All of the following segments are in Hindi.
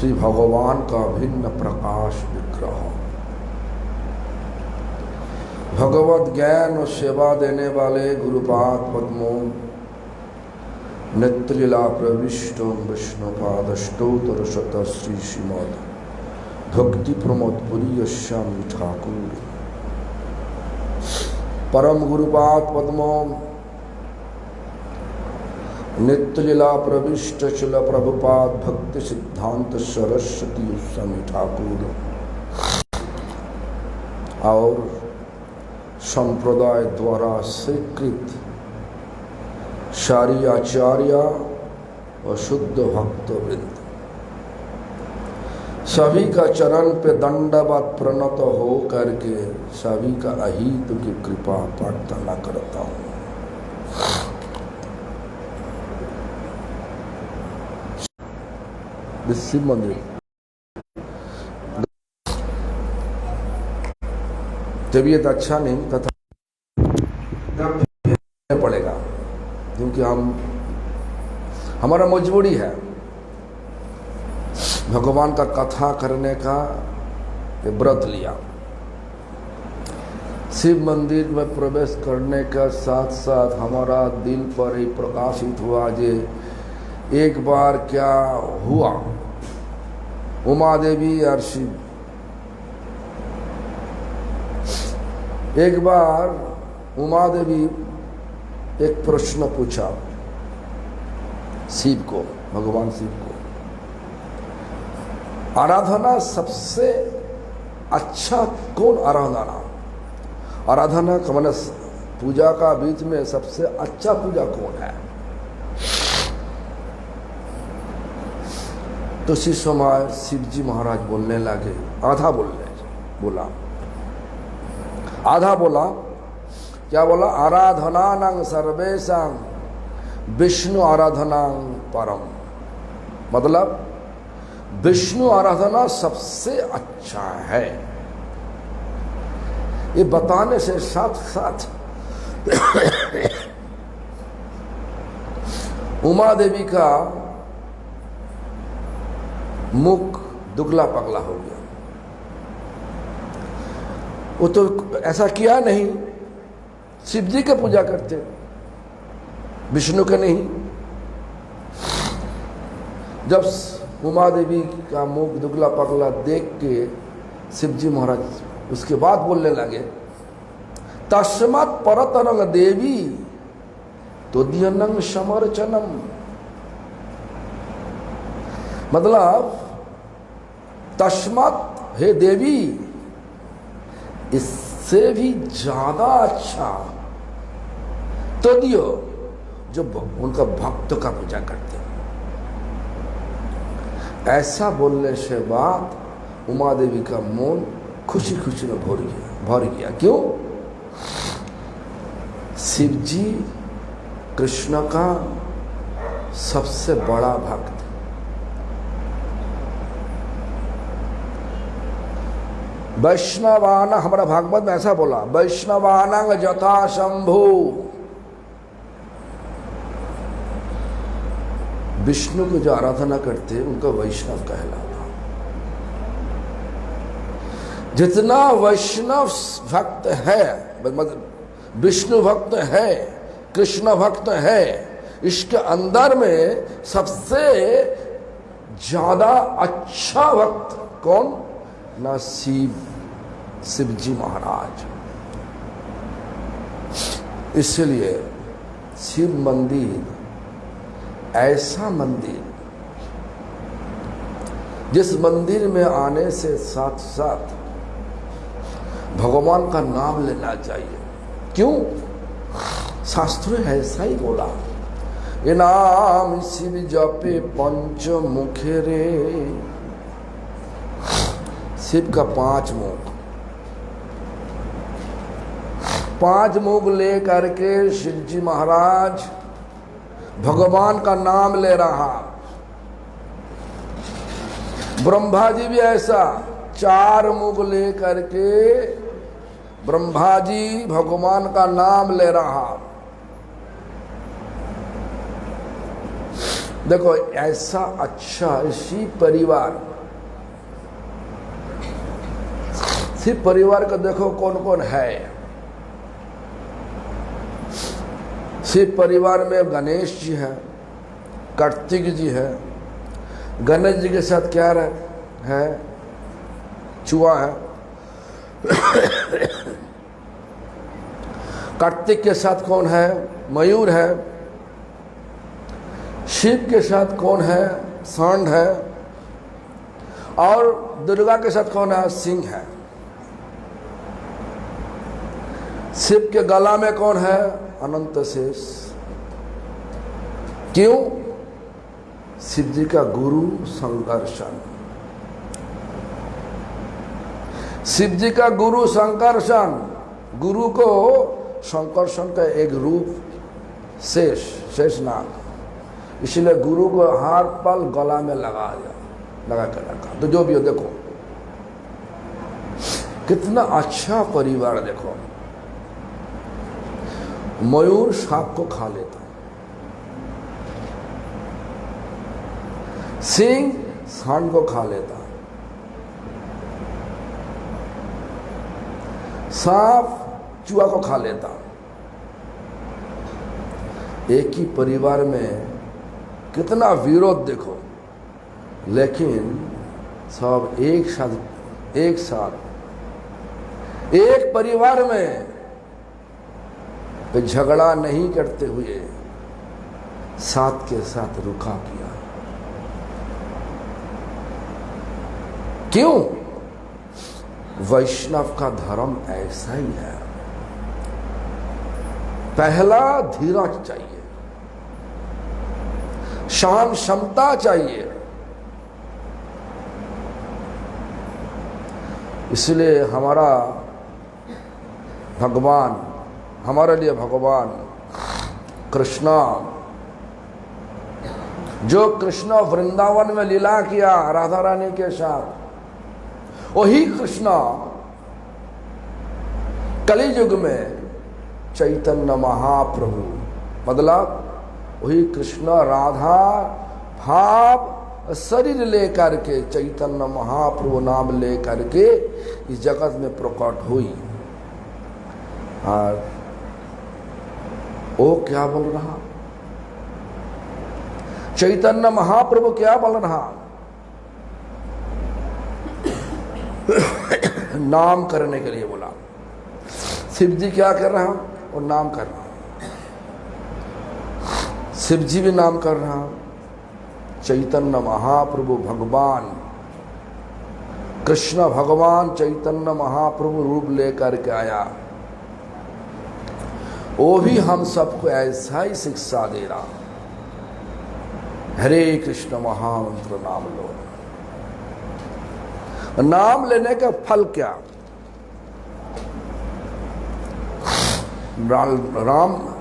श्री भगवान का भिन्न प्रकाश विग्रह, भगवत ज्ञान और सेवा देने वाले गुरुपाद पद्मों नित्यलीला प्रविष्टो विष्णुपादष्टोत्तर शत श्री श्रीमद भक्ति प्रमोद पुरी श्यामी ठाकुर परम गुरुपाद पद्मों नित्यलीला प्रविष्ट शिल प्रभुपाद भक्ति सिद्धांत सरस्वती स्वामी ठाकुर और संप्रदाय द्वारा स्वीकृत सारी आचार्य और शुद्ध भक्त वृंद सभी का चरण पे दंडवत प्रणत हो करके सभी का अहित की कृपा प्रार्थना करता हूँ। शिव मंदिर तबीयत अच्छा नहीं तथा पड़ेगा क्योंकि हमारा मजबूरी है भगवान का कथा करने का व्रत लिया। शिव मंदिर में प्रवेश करने के साथ साथ हमारा दिल पर ही प्रकाशित हुआ जे एक बार क्या हुआ, उमा देवी और शिव एक बार उमा देवी एक प्रश्न पूछा शिव को, भगवान शिव को, आराधना सबसे अच्छा कौन आराधना, आराधना का मतलब पूजा का बीच में सबसे अच्छा पूजा कौन है। तो इसी समय शिव जी महाराज बोलने लगे, आधा बोला, आधा बोला, क्या बोला, आराधनानां सर्वेषां विष्णु आराधनां परम, मतलब विष्णु आराधना सबसे अच्छा है। ये बताने से साथ साथ उमा देवी का मुख दुगला पगला हो गया। वो तो ऐसा किया नहीं, शिव जी की पूजा करते, विष्णु के नहीं। जब उमा देवी का मुख दुगला पगला देख के शिव जी महाराज उसके बाद बोलने लगे, तस्मात् परतरंग देवी तुद्यनंग समर्चनम, मतलब तस्मात् हे देवी, इससे भी ज्यादा अच्छा तो दियो जो उनका भक्त का पूजा करते हैं। ऐसा बोलने से बाद उमा देवी का मन खुशी खुशी में भर गया। क्यों? शिव जी कृष्ण का सबसे बड़ा भक्त, वैष्णवाना, हमारा भागवत में ऐसा बोला, वैष्णवानां जथा शंभु, विष्णु को जो आराधना करते हैं उनका वैष्णव कहलाता। जितना वैष्णव भक्त है, मतलब विष्णु भक्त है, कृष्ण भक्त है, इसके अंदर में सबसे ज्यादा अच्छा भक्त कौन ना, शिव जी महाराज। इसलिए शिव मंदिर ऐसा मंदिर जिस मंदिर में आने से साथ साथ भगवान का नाम लेना चाहिए। क्यों? शास्त्र ऐसा ही बोला, ये नाम शिव जपे पंच मुखे रे। शिव का 5 मुख, 5 मुख ले करके शिव जी महाराज भगवान का नाम ले रहा। ब्रह्मा जी भी ऐसा 4 मुख ले करके ब्रह्मा जी भगवान का नाम ले रहा। देखो ऐसा अच्छा इसी परिवार शिव परिवार को देखो कौन कौन है। शिव परिवार में गणेश जी है, कार्तिक जी है। गणेश जी के साथ क्या है? चूहा है। कार्तिक के साथ कौन है? मयूर है। शिव के साथ कौन है? सांड है। और दुर्गा के साथ कौन है? सिंह है। शिव के गला में कौन है? अनंत शेष। क्यों? शिव जी का गुरु संकर्षण। शिव जी का गुरु संकर्षण। गुरु को संकर्षण का एक रूप शेषनाग, इसलिए गुरु को हर पल गला में लगा कर रखा। तो जो भी हो, देखो कितना अच्छा परिवार। देखो, मयूर सांप को खा लेता, सिंह सांड को खा लेता, सांप चूहा को खा लेता। एक ही परिवार में कितना विरोध देखो, लेकिन सब एक साथ एक परिवार में झगड़ा नहीं करते हुए साथ के साथ रुका किया। क्यों? वैष्णव का धर्म ऐसा ही है। पहला धीरज चाहिए, शांत क्षमता चाहिए। इसलिए हमारा भगवान, हमारे लिए भगवान कृष्णा, जो कृष्ण वृंदावन में लीला किया राधा रानी के साथ, वही कृष्णा कलियुग में चैतन्य महाप्रभु, मतलब वही कृष्ण राधा भाव शरीर लेकर के चैतन्य महाप्रभु नाम लेकर के इस जगत में प्रकट हुई। और वो क्या बोल रहा? चैतन्य महाप्रभु क्या बोल रहा? नाम करने के लिए बोला। शिव जी क्या कर रहा? वो नाम कर रहा। शिव जी भी नाम कर रहा। चैतन्य महाप्रभु भगवान कृष्ण भगवान चैतन्य महाप्रभु रूप लेकर के आया। वो भी हम सबको ऐसा ही शिक्षा दे रहा। हरे कृष्ण महामंत्र नाम लो। नाम लेने का फल क्या?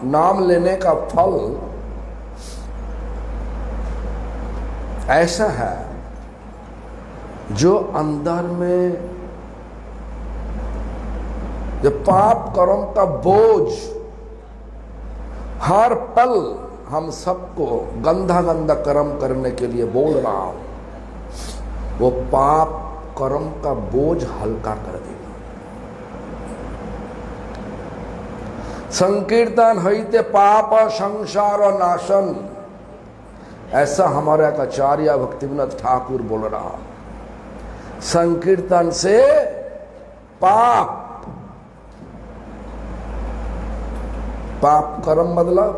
नाम लेने का फल ऐसा है, जो अंदर में जो पाप कर्म का बोझ हर पल हम सबको गंदा गंदा कर्म करने के लिए बोल रहा हूं, वो पाप कर्म का बोझ हल्का कर देगा। संकीर्तन हईते पाप संसार नाशन, ऐसा हमारे आचार्य भक्तिविनोद ठाकुर बोल रहा। संकीर्तन से पाप कर्म, मतलब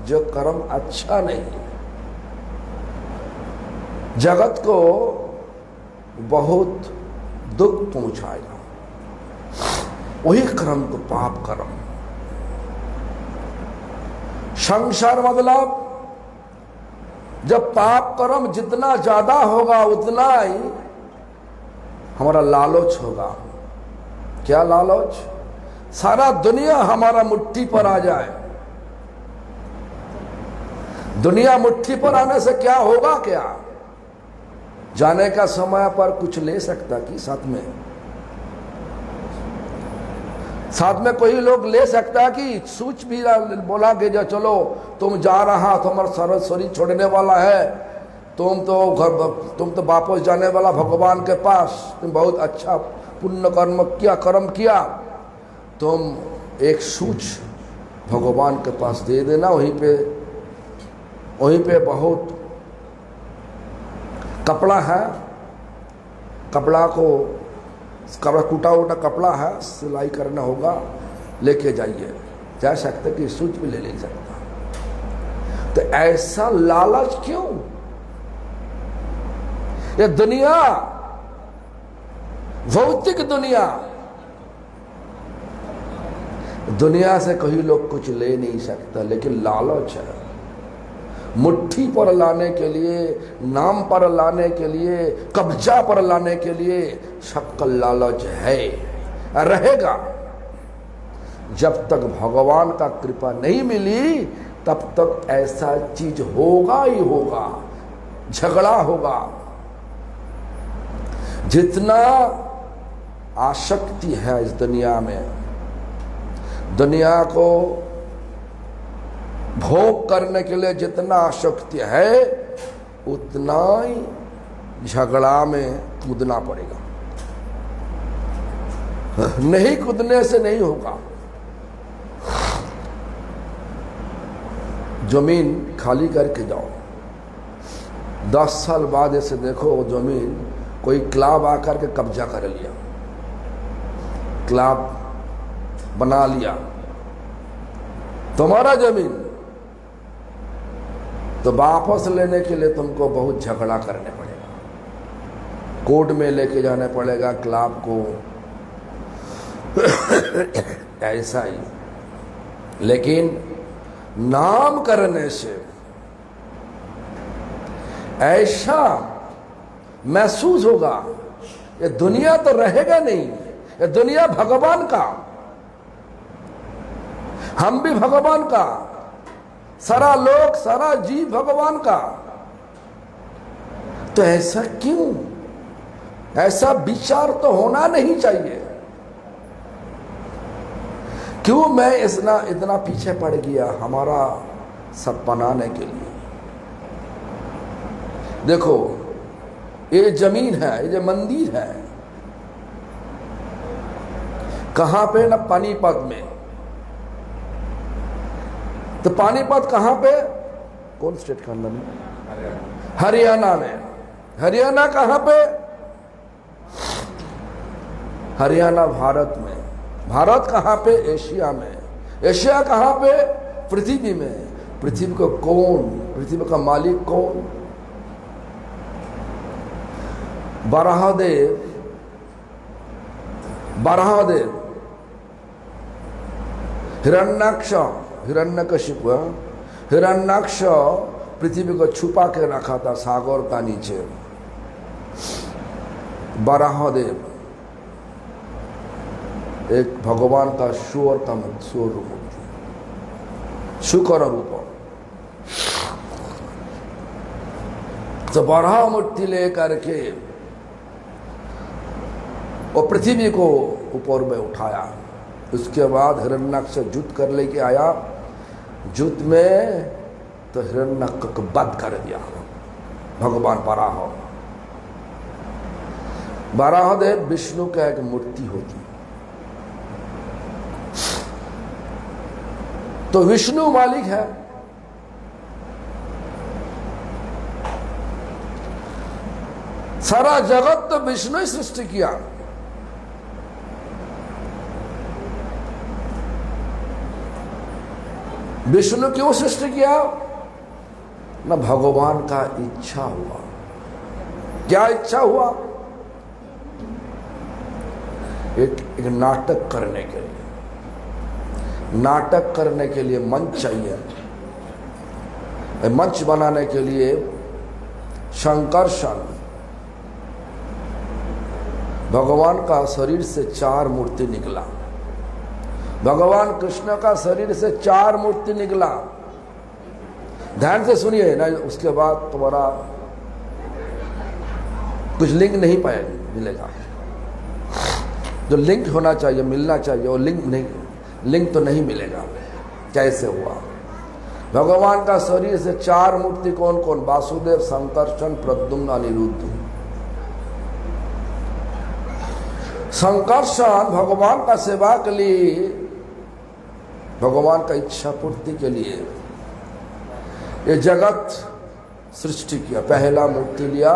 जो कर्म अच्छा नहीं, जगत को बहुत दुख पहुंचाएगा, वही कर्म को पाप कर्म। संसार मतलब जब पाप कर्म जितना ज्यादा होगा उतना ही हमारा लालच होगा। क्या लालच? सारा दुनिया हमारा मुट्ठी पर आ जाए। दुनिया मुट्ठी पर आने से क्या होगा? क्या जाने का समय पर कुछ ले सकता कि साथ में कोई लोग ले सकता कि सूच भी बोला कि जो चलो तुम जा रहा, तुम्हारा सर्व शरीर छोड़ने वाला है, तुम तो वापस जाने वाला भगवान के पास, तुम बहुत अच्छा पुण्य कर्म किया, तुम एक सूच भगवान के पास दे देना, वहीं पे बहुत कपड़ा है, कपड़ा टूटा हुआ कपड़ा है, सिलाई करना होगा, लेके जाइए। जा सकते कि सूच भी ले सकता। तो ऐसा लालच क्यों? ये दुनिया, भौतिक दुनिया से कई लोग कुछ ले नहीं सकता, लेकिन लालच है। मुट्ठी पर लाने के लिए, नाम पर लाने के लिए, कब्जा पर लाने के लिए सबका लालच है, रहेगा। जब तक भगवान का कृपा नहीं मिली तब तक ऐसा चीज होगा ही होगा, झगड़ा होगा। जितना आसक्ति है इस दुनिया में, दुनिया को भोग करने के लिए जितना आसक्ति है, उतना ही झगड़ा में कूदना पड़ेगा। नहीं कूदने से नहीं होगा। जमीन खाली करके जाओ, 10 साल बाद ऐसे देखो वो जमीन कोई क्लब आकर के कब्जा कर लिया, क्लब बना लिया तुम्हारा जमीन, तो वापस लेने के लिए तुमको बहुत झगड़ा करने पड़ेगा, कोर्ट में लेके जाने पड़ेगा क्लब को। ऐसा ही, लेकिन नाम करने से ऐसा महसूस होगा, ये दुनिया तो रहेगा नहीं, ये दुनिया भगवान का, हम भी भगवान का, सारा लोक सारा जीव भगवान का। तो ऐसा क्यों? ऐसा विचार तो होना नहीं चाहिए। क्यों मैं इतना पीछे पड़ गया हमारा सब बनाने के लिए? देखो ये जमीन है, ये जो मंदिर है, कहां पे? ना पानीपत में। तो पानीपत कहां पे? कौन स्टेट का अंदर में? हरियाणा में। हरियाणा कहां पे? हरियाणा भारत में। भारत कहां पे? एशिया में। एशिया कहां पे? पृथ्वी में। पृथ्वी को कौन, पृथ्वी का मालिक कौन? बराहदेव। हिरण्यक्ष, हिरण्यकशिपु, हिरण्यक्ष पृथ्वी को छुपा के रखा था सागर का नीचे। बराहदेव एक भगवान का सूर मूर्ति, शुकर रूप। तो बराह मूर्ति लेकर के वो पृथ्वी को ऊपर में उठाया। उसके बाद हिरण्यक्ष युद्ध कर लेके आया। युद्ध में तो हिरण्यक्ष को वध कर दिया भगवान बराह। बराहदेव विष्णु का एक मूर्ति होती, तो विष्णु मालिक है। सारा जगत तो विष्णु ही सृष्टि किया। विष्णु क्यों सृष्टि किया? ना भगवान का इच्छा हुआ। क्या इच्छा हुआ? एक नाटक करने के लिए। नाटक करने के लिए मंच चाहिए। मंच बनाने के लिए संकर्षण, भगवान का शरीर से 4 मूर्ति निकला। भगवान कृष्ण का शरीर से 4 मूर्ति निकला। ध्यान से सुनिए ना, उसके बाद तुम्हारा कुछ लिंक नहीं मिलेगा। जो लिंक होना चाहिए, मिलना चाहिए, वो लिंक तो नहीं मिलेगा। कैसे हुआ? भगवान का शरीर से 4 मूर्ति कौन कौन? वासुदेव, संकर्षण, प्रद्युम्न, अनिरुद्ध। संकर्षण भगवान का सेवा के लिए, भगवान का इच्छा पूर्ति के लिए ये जगत सृष्टि किया। पहला मूर्ति लिया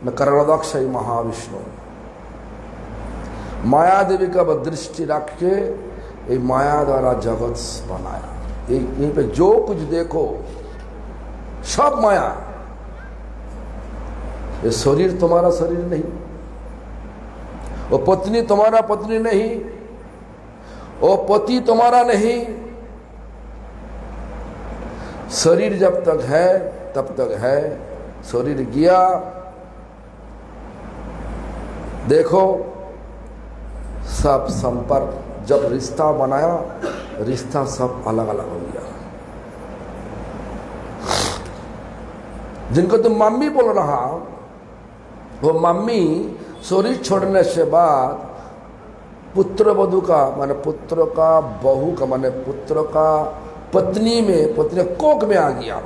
न करणदक्ष महाविष्णु, माया देवी का दृष्टि रख के ये माया द्वारा जगत बनाया। यहीं पे जो कुछ देखो सब माया। ये शरीर तुम्हारा शरीर नहीं, वो पत्नी तुम्हारा पत्नी नहीं, वो पति तुम्हारा नहीं। शरीर जब तक है तब तक है, शरीर गया देखो सब संपर्क, जब रिश्ता बनाया रिश्ता सब अलग अलग हो गया। जिनको तुम मम्मी बोल रहा, वो मम्मी शरीर छोड़ने से बाद पुत्र वधु का माने पुत्र का बहू का माने पुत्र का पत्नी में, पत्नी कोख में आ गया,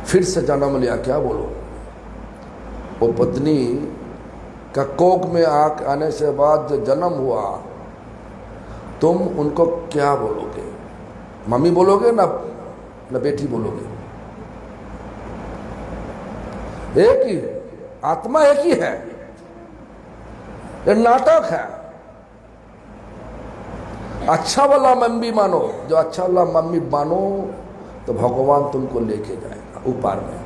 फिर से जन्म लिया। क्या बोलो? वो पत्नी का कोख में आने से बाद जो जन्म हुआ, तुम उनको क्या बोलोगे? मम्मी बोलोगे ना बेटी बोलोगे? एक ही आत्मा, एक ही है। ये नाटक है। अच्छा वाला मम्मी मानो, जो अच्छा वाला मम्मी मानो तो भगवान तुमको लेके जाएगा ऊपर में,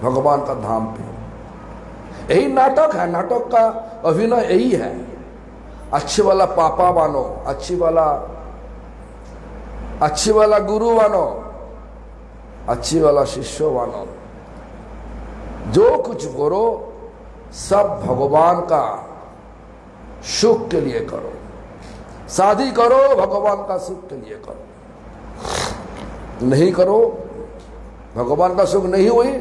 भगवान का धाम पे। यही नाटक है, नाटक का अभिनय यही है। अच्छे वाला पापा बनो, अच्छी वाला गुरु बनो, अच्छी वाला शिष्य बनो। जो कुछ करो सब भगवान का सुख के लिए करो। शादी करो भगवान का सुख के लिए करो, नहीं करो भगवान का सुख नहीं हुई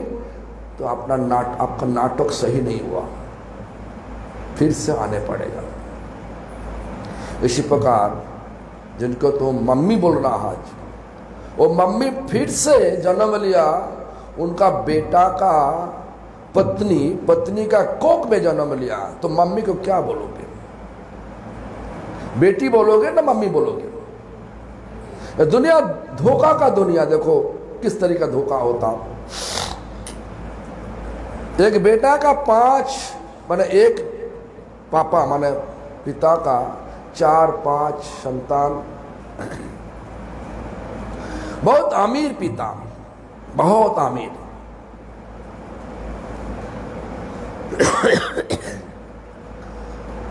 तो आपका नाटक सही नहीं हुआ, फिर से आने पड़ेगा। इसी प्रकार जिनको तुम मम्मी बोल रहा आज, वो मम्मी फिर से जन्म लिया, उनका बेटा का पत्नी का कोख में जन्म लिया, तो मम्मी को क्या बोलोगे? बेटी बोलोगे ना मम्मी बोलोगे? दुनिया धोखा का दुनिया, देखो किस तरह का धोखा होता। एक बेटा का 5 माने एक पापा माने पिता का 4-5 संतान, बहुत अमीर पिता, बहुत अमीर।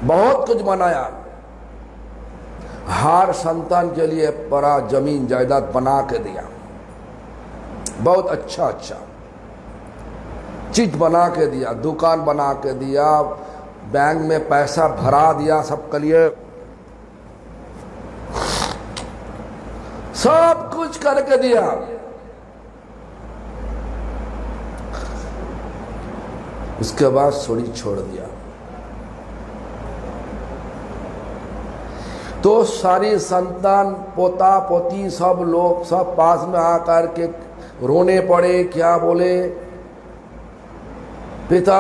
बहुत कुछ बनाया, हर संतान के लिए बड़ा जमीन जायदाद बना के दिया, बहुत अच्छा चीज बना के दिया, दुकान बना के दिया, बैंक में पैसा भरा दिया सबके लिए, सब कुछ करके दिया। उसके बाद शरीर छोड़ दिया तो सारी संतान, पोता पोती सब लोग सब पास में आकर के रोने पड़े। क्या बोले? पिता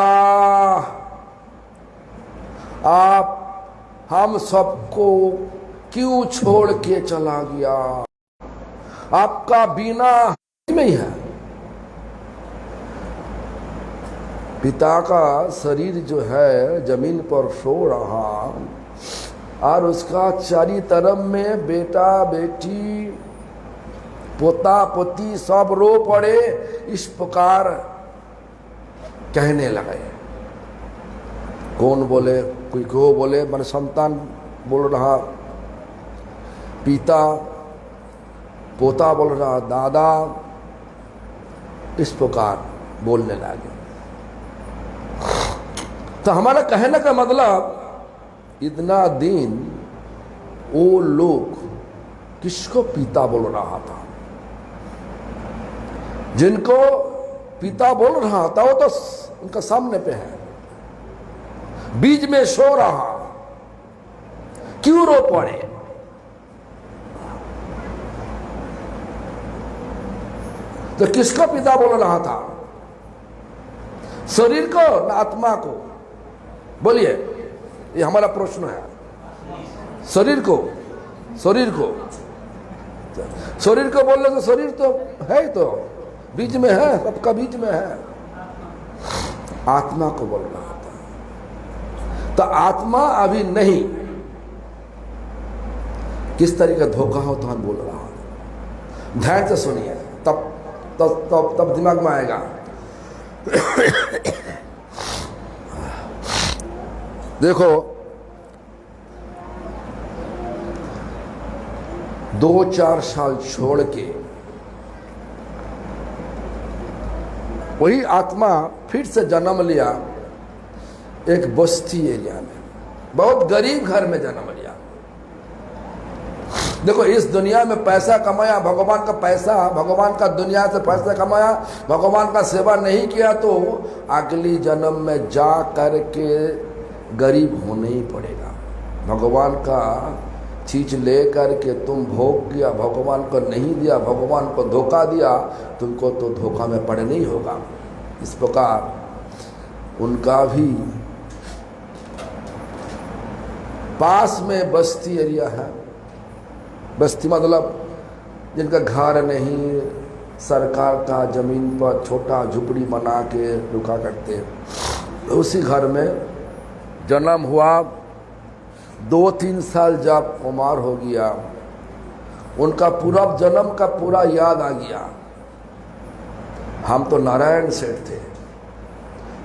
आप हम सबको क्यों छोड़ के चला गया? आपका बिना में ही है। पिता का शरीर जो है जमीन पर सो रहा और उसका चारी तरफ में बेटा बेटी पोता पोती सब रो पड़े। इस प्रकार कहने लगे। कौन बोले? कोई को बोले मन संतान बोल रहा पिता, पोता बोल रहा दादा, इस प्रकार बोलने लगे। तो हमारा कहने का मतलब, इतना दिन वो लोग किसको पिता बोल रहा था? जिनको पिता बोल रहा था वो तो उनका सामने पे है, बीच में सो रहा, क्यों रो पड़े? तो किसको पिता बोल रहा था? शरीर को ना आत्मा को? बोलिए, ये हमारा प्रश्न है। शरीर को, शरीर को, शरीर को बोल रहे तो शरीर तो है, तो बीच में है, सबका बीच में है। आत्मा को बोल रहा था। तो आत्मा अभी नहीं, किस तरीके का धोखा हो तो हम बोल रहा हूं। ध्यान से सुनिए, तब तब तब तब दिमाग में आएगा। देखो, 2-4 साल छोड़ के वही आत्मा फिर से जन्म लिया एक बस्ती एरिया में, बहुत गरीब घर में जन्म लिया। देखो, इस दुनिया में पैसा कमाया, भगवान का पैसा, भगवान का दुनिया से पैसा कमाया, भगवान का सेवा नहीं किया तो अगली जन्म में जा करके गरीब होना ही पड़ेगा। भगवान का चीज ले करके तुम भोग किया, भगवान को नहीं दिया, भगवान को धोखा दिया, तुमको तो धोखा में पड़ना ही होगा। इस प्रकार उनका भी पास में बस्ती एरिया है। बस्ती मतलब जिनका घर नहीं, सरकार का जमीन पर छोटा झुपड़ी बना के रुका करते, उसी घर में जन्म हुआ। 2-3 साल जब उम्र हो गया, उनका पूरा जन्म का पूरा याद आ गया। हम तो नारायण सेठ थे,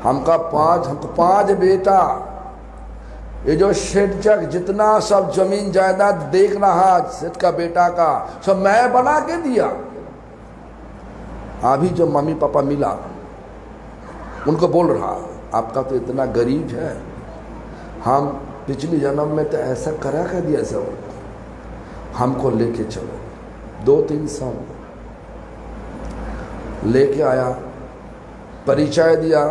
हमको 5 बेटा। ये जो सेठ जग जितना सब जमीन जायदाद देख रहा सेठ का बेटा का, सब मैं बना के दिया। अभी जो मम्मी पापा मिला, उनको बोल रहा, आपका तो इतना गरीब है, हम पिछली जन्म में तो ऐसा करा कर दिया सब, हमको लेके चलो। 2-3 साल लेके आया, परिचय दिया,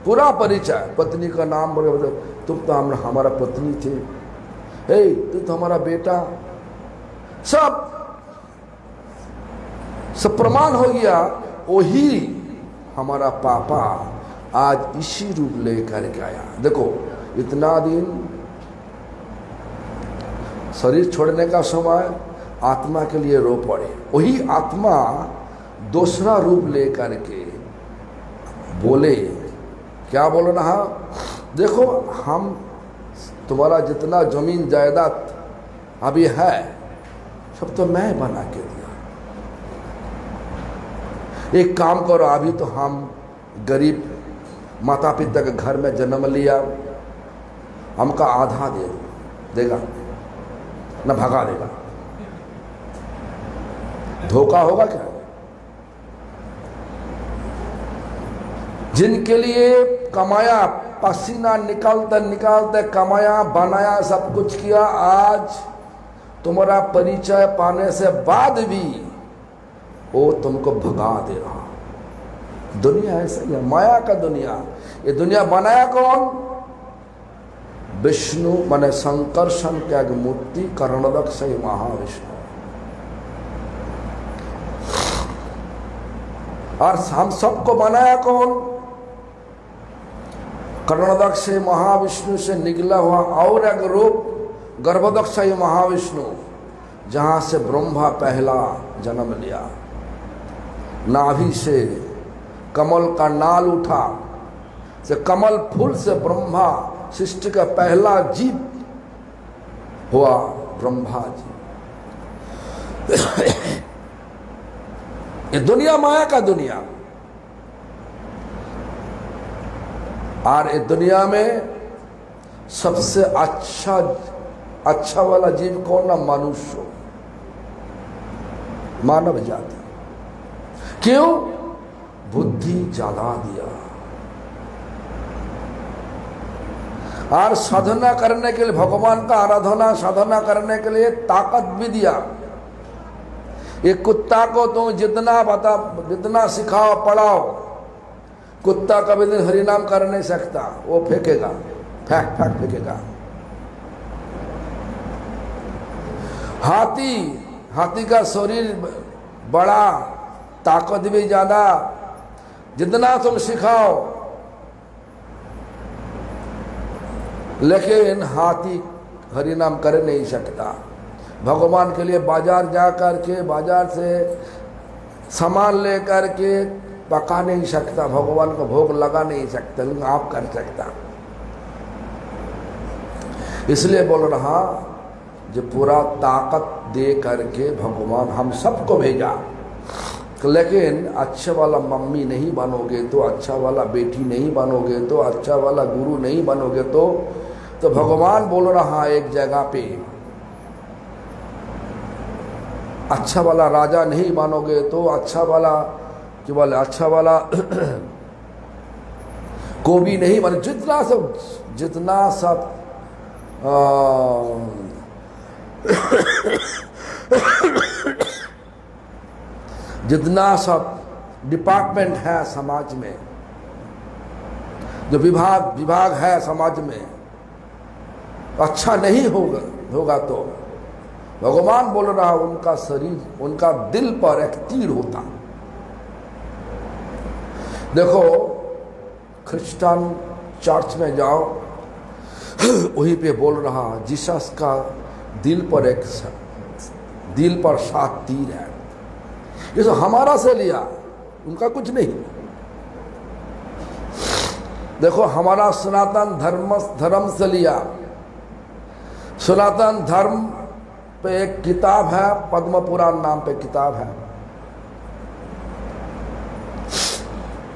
पूरा परिचय, पत्नी का नाम बोले, तुम तो हमारा पत्नी थे, हे तुम तो हमारा बेटा, सब प्रमाण हो गया। वही हमारा पापा आज इसी रूप लेकर के आया। देखो, इतना दिन शरीर छोड़ने का समय आत्मा के लिए रो पड़े, वही आत्मा दूसरा रूप लेकर के बोले, क्या बोल रहा? देखो, हम तुम्हारा जितना जमीन जायदाद अभी है सब तो मैं बना के दिया। एक काम करो, अभी तो हम गरीब माता पिता के घर में जन्म लिया, हमका आधा दे देगा न भगा देगा? धोखा होगा क्या? जिनके लिए कमाया, पसीना निकालते निकालते कमाया, बनाया, सब कुछ किया, आज तुम्हारा परिचय पाने से बाद भी वो तुमको भगा दे रहा। दुनिया ऐसा ही है, माया का दुनिया। ये दुनिया बनाया कौन? विष्णु माने संकर्षण त्याग मूर्ति कर्णदक्ष महाविष्णु। और हम सबको बनाया कौन? कर्णदक्ष महाविष्णु से निकला हुआ और एक रूप गर्भदक्ष महाविष्णु, जहां से ब्रह्मा पहला जन्म लिया। नाभि से कमल का नाल उठा, से कमल फूल से ब्रह्मा सृष्टि का पहला जीव हुआ ब्रह्मा जी। ये दुनिया माया का दुनिया। और इस दुनिया में सबसे अच्छा वाला जीव कौन ना? मनुष्य, मानव जाति। क्यों? बुद्धि जला दिया और साधना करने के लिए, भगवान का आराधना साधना करने के लिए ताकत भी दिया। एक कुत्ता को तुम जितना सिखाओ पढ़ाओ, कुत्ता कभी दिन हरिनाम कर नहीं सकता, वो फेंकेगा, फेंक फेंकेगा। हाथी का शरीर बड़ा ताकत भी ज्यादा, जितना तुम सिखाओ, लेकिन हाथी हरि नाम कर नहीं सकता। भगवान के लिए बाजार जा करके, बाजार से सामान ले करके पका नहीं सकता, भगवान को भोग लगा नहीं सकता, लेकिन आप कर सकता। इसलिए बोल रहा जो पूरा ताकत दे करके भगवान हम सबको भेजा, लेकिन अच्छा वाला मम्मी नहीं बनोगे तो, अच्छा वाला बेटी नहीं बनोगे तो, अच्छा वाला गुरु नहीं बनोगे तो भगवान बोल रहा एक जगह पे, अच्छा वाला राजा नहीं बनोगे तो, अच्छा वाला कि बोले अच्छा वाला को भी नहीं बने, जितना सब जितना सब डिपार्टमेंट है समाज में, जो विभाग है समाज में, अच्छा नहीं होगा तो भगवान बोल रहा उनका शरीर, उनका दिल पर एक तीर होता। देखो क्रिश्चियन चर्च में जाओ, वहीं पे बोल रहा जीसस का दिल पर 7 तीर है। ये तो हमारा से लिया, उनका कुछ नहीं। देखो हमारा सनातन धर्म से लिया। सनातन धर्म पे एक किताब है, पद्म पुराण नाम पे किताब है।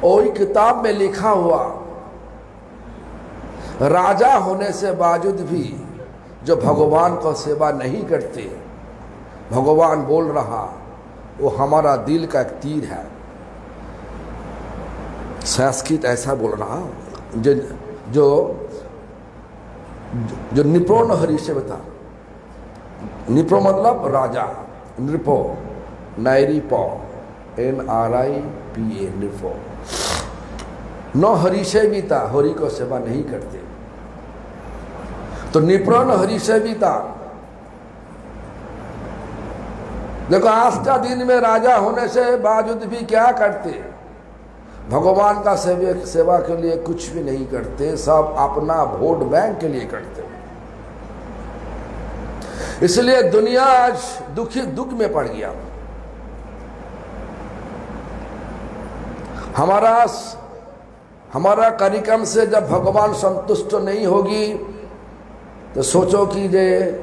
वही किताब में लिखा हुआ, राजा होने से बावजूद भी जो भगवान को सेवा नहीं करते, भगवान बोल रहा वो हमारा दिल का एक तीर है। संस्कृत ऐसा बोल रहा, जो निप्रो हरि से बता, निप्रो मतलब राजा, नृपो, नैरिपो, NRIPA, नृपो। न हरि से भी था, हरि को सेवा नहीं करते, तो निप्रो न हरि से भी था। देखो आज का दिन में राजा होने से बावजूद भी क्या करते, भगवान का सेवा के लिए कुछ भी नहीं करते, सब अपना वोट बैंक के लिए करते। इसलिए दुनिया आज दुख में पड़ गया। हमारा कार्यक्रम से जब भगवान संतुष्ट नहीं होगी तो सोचो कि जे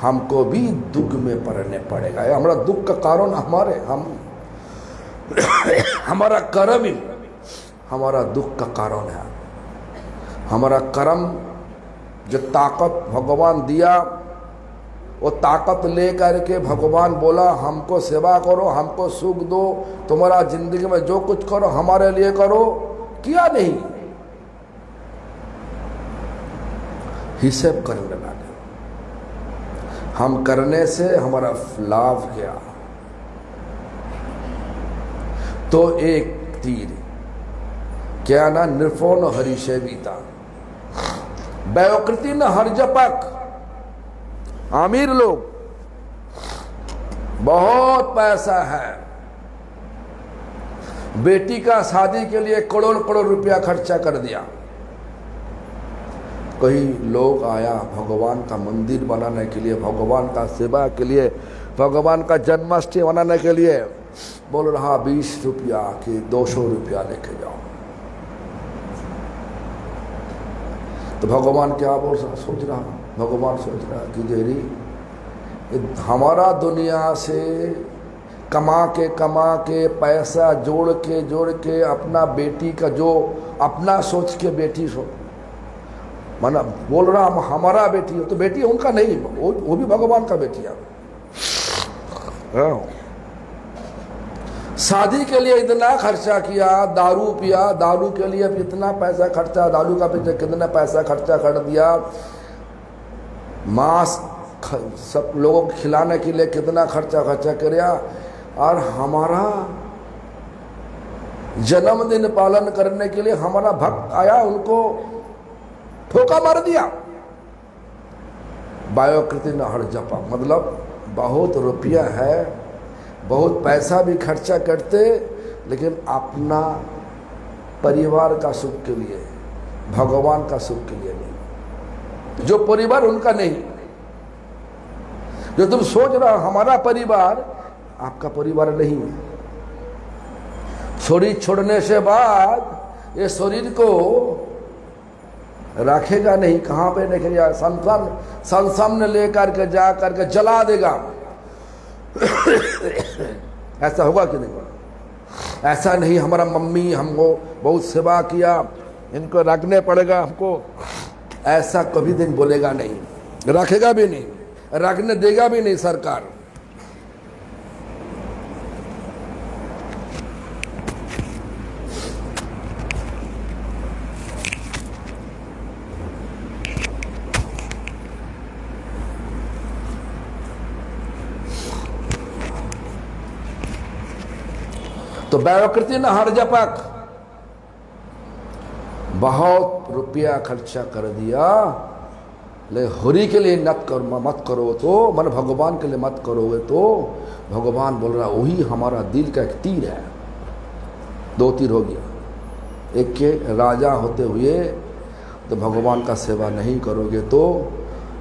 हमको भी दुख में पड़ने पड़ेगा। हमारा दुख का कारण हमारा कर्म ही हमारा दुख का कारण है। हमारा कर्म जो ताकत भगवान दिया, वो ताकत ले करके भगवान बोला हमको सेवा करो, हमको सुख दो, तुम्हारा जिंदगी में जो कुछ करो हमारे लिए करो, किया नहीं, हिसाब करने लगे। हम करने से हमारा लाभ क्या, तो एक तीर क्या ना, नृफोन हरिशेविता, वयोकृति न हरजपक। अमीर लोग, बहुत पैसा है, बेटी का शादी के लिए करोड़ रुपया खर्चा कर दिया। कई लोग आया भगवान का मंदिर बनाने के लिए, भगवान का सेवा के लिए, भगवान का जन्माष्टमी बनाने के लिए, बोल रहा 20 रुपया कि 200 रुपया लेके जाओ। तो भगवान क्या सोच रहा, भगवान सोच रहा कि देरी हमारा दुनिया से कमा के पैसा जोड़ के अपना बेटी का जो अपना सोच के बेटी माना बोल रहा हमारा बेटी है, तो बेटी उनका नहीं, वो भी भगवान का बेटी है। शादी के लिए इतना खर्चा किया, दारू पिया, दारू के लिए इतना पैसा खर्चा, दारू का पीछे कितना पैसा खर्चा कर दिया, मांस सब लोगों को खिलाने के लिए कितना खर्चा किया, और हमारा जन्मदिन पालन करने के लिए हमारा भक्त आया, उनको ठोका मार दिया। बायोकृति न हर जपा, मतलब बहुत रुपया है, बहुत पैसा भी खर्चा करते, लेकिन अपना परिवार का सुख के लिए, भगवान का सुख के लिए नहीं। जो परिवार उनका नहीं, जो तुम सोच रहा हो हमारा परिवार, आपका परिवार नहीं है। शरीर छोड़ने से बाद ये शरीर को रखेगा नहीं, कहाँ पे रखेगा? संसार ने लेकर के जा करके जला देगा। ऐसा होगा कि नहीं? ऐसा नहीं, हमारा मम्मी हमको बहुत सेवा किया, इनको रखने पड़ेगा हमको, ऐसा कभी दिन बोलेगा नहीं, रखेगा भी नहीं, रखने देगा भी नहीं सरकार। तो बैरोकृति ने हर जपक बहुत रुपया खर्चा कर दिया, ले हरि के लिए मत करो तो, मन भगवान के लिए मत करोगे तो भगवान बोल रहा वही हमारा दिल का एक तीर है। 2 तीर हो गया। एक के राजा होते हुए तो भगवान का सेवा नहीं करोगे तो,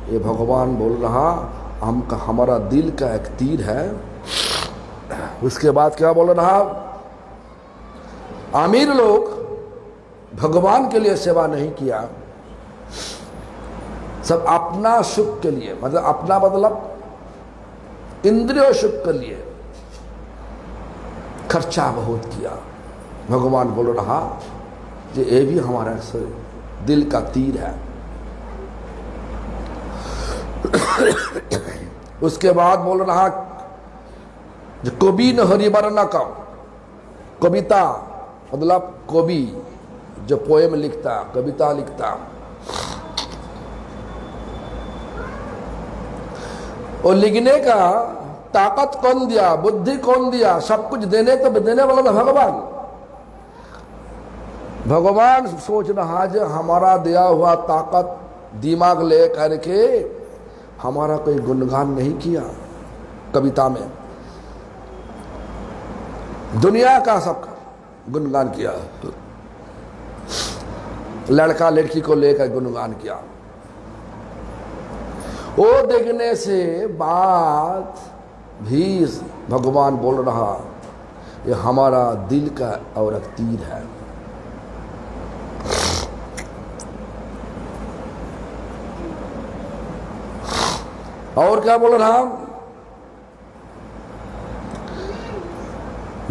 ये भगवान बोल रहा हमारा दिल का एक तीर है। उसके बाद क्या बोल रहा? अमीर लोग भगवान के लिए सेवा नहीं किया, सब अपना सुख के लिए, मतलब अपना मतलब इंद्रिय सुख के लिए खर्चा बहुत किया। भगवान बोल रहा ये भी हमारा दिल का तीर है। उसके बाद बोल रहा जो कवि न हरिवर्ण का, कविता मतलब कवि जो पोएम लिखता, कविता लिखता, और लिखने का ताकत कौन दिया, बुद्धि कौन दिया? सब कुछ देने वाला था भगवान। भगवान सोच रहा जो हमारा दिया हुआ ताकत दिमाग ले करके हमारा कोई गुणगान नहीं किया कविता में, दुनिया का सब गुणगान किया, लड़का लड़की को लेकर गुणगान किया। वो देखने से बात भी भगवान बोल रहा ये हमारा दिल का और एक तीर है। और क्या बोल रहा?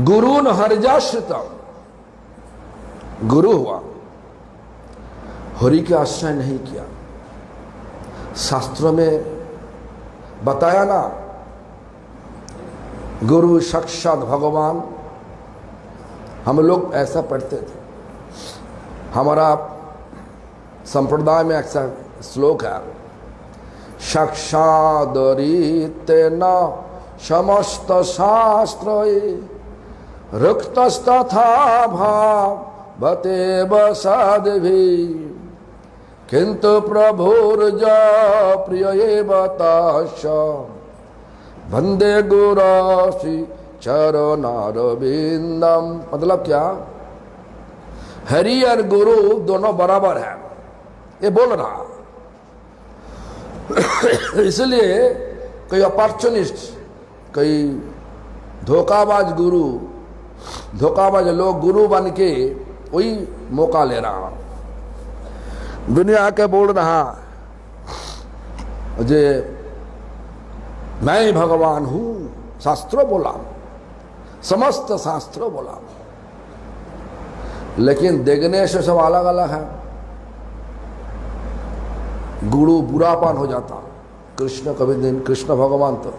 गुरु न हरिजाश्रितम, गुरु हुआ, हरि के आश्रय नहीं किया। शास्त्रों में बताया ना, गुरु साक्षात भगवान। हम लोग ऐसा पढ़ते थे, हमारा संप्रदाय में ऐसा श्लोक है, साक्षादरितेन समस्त शास्त्र रुक्तस्तथा भावते वसादभि किंतु प्रभुर्ज प्रिय बताश वंदे गुरासी चरणारविंदम। मतलब क्या? हरि और गुरु दोनों बराबर है, ये बोल रहा। इसलिए कोई अपॉर्चुनिस्ट, कोई धोखाबाज गुरु, धोखाबाज लोग गुरु बन के वही मौका ले रहा। दुनिया आके बोल रहा जे मैं ही भगवान हूं, शास्त्रों बोला, समस्त शास्त्रों बोला, लेकिन देखने से सब अलग अलग है। गुरु बुढ़ापन हो जाता। कृष्ण कभी दिन, कृष्ण भगवान तो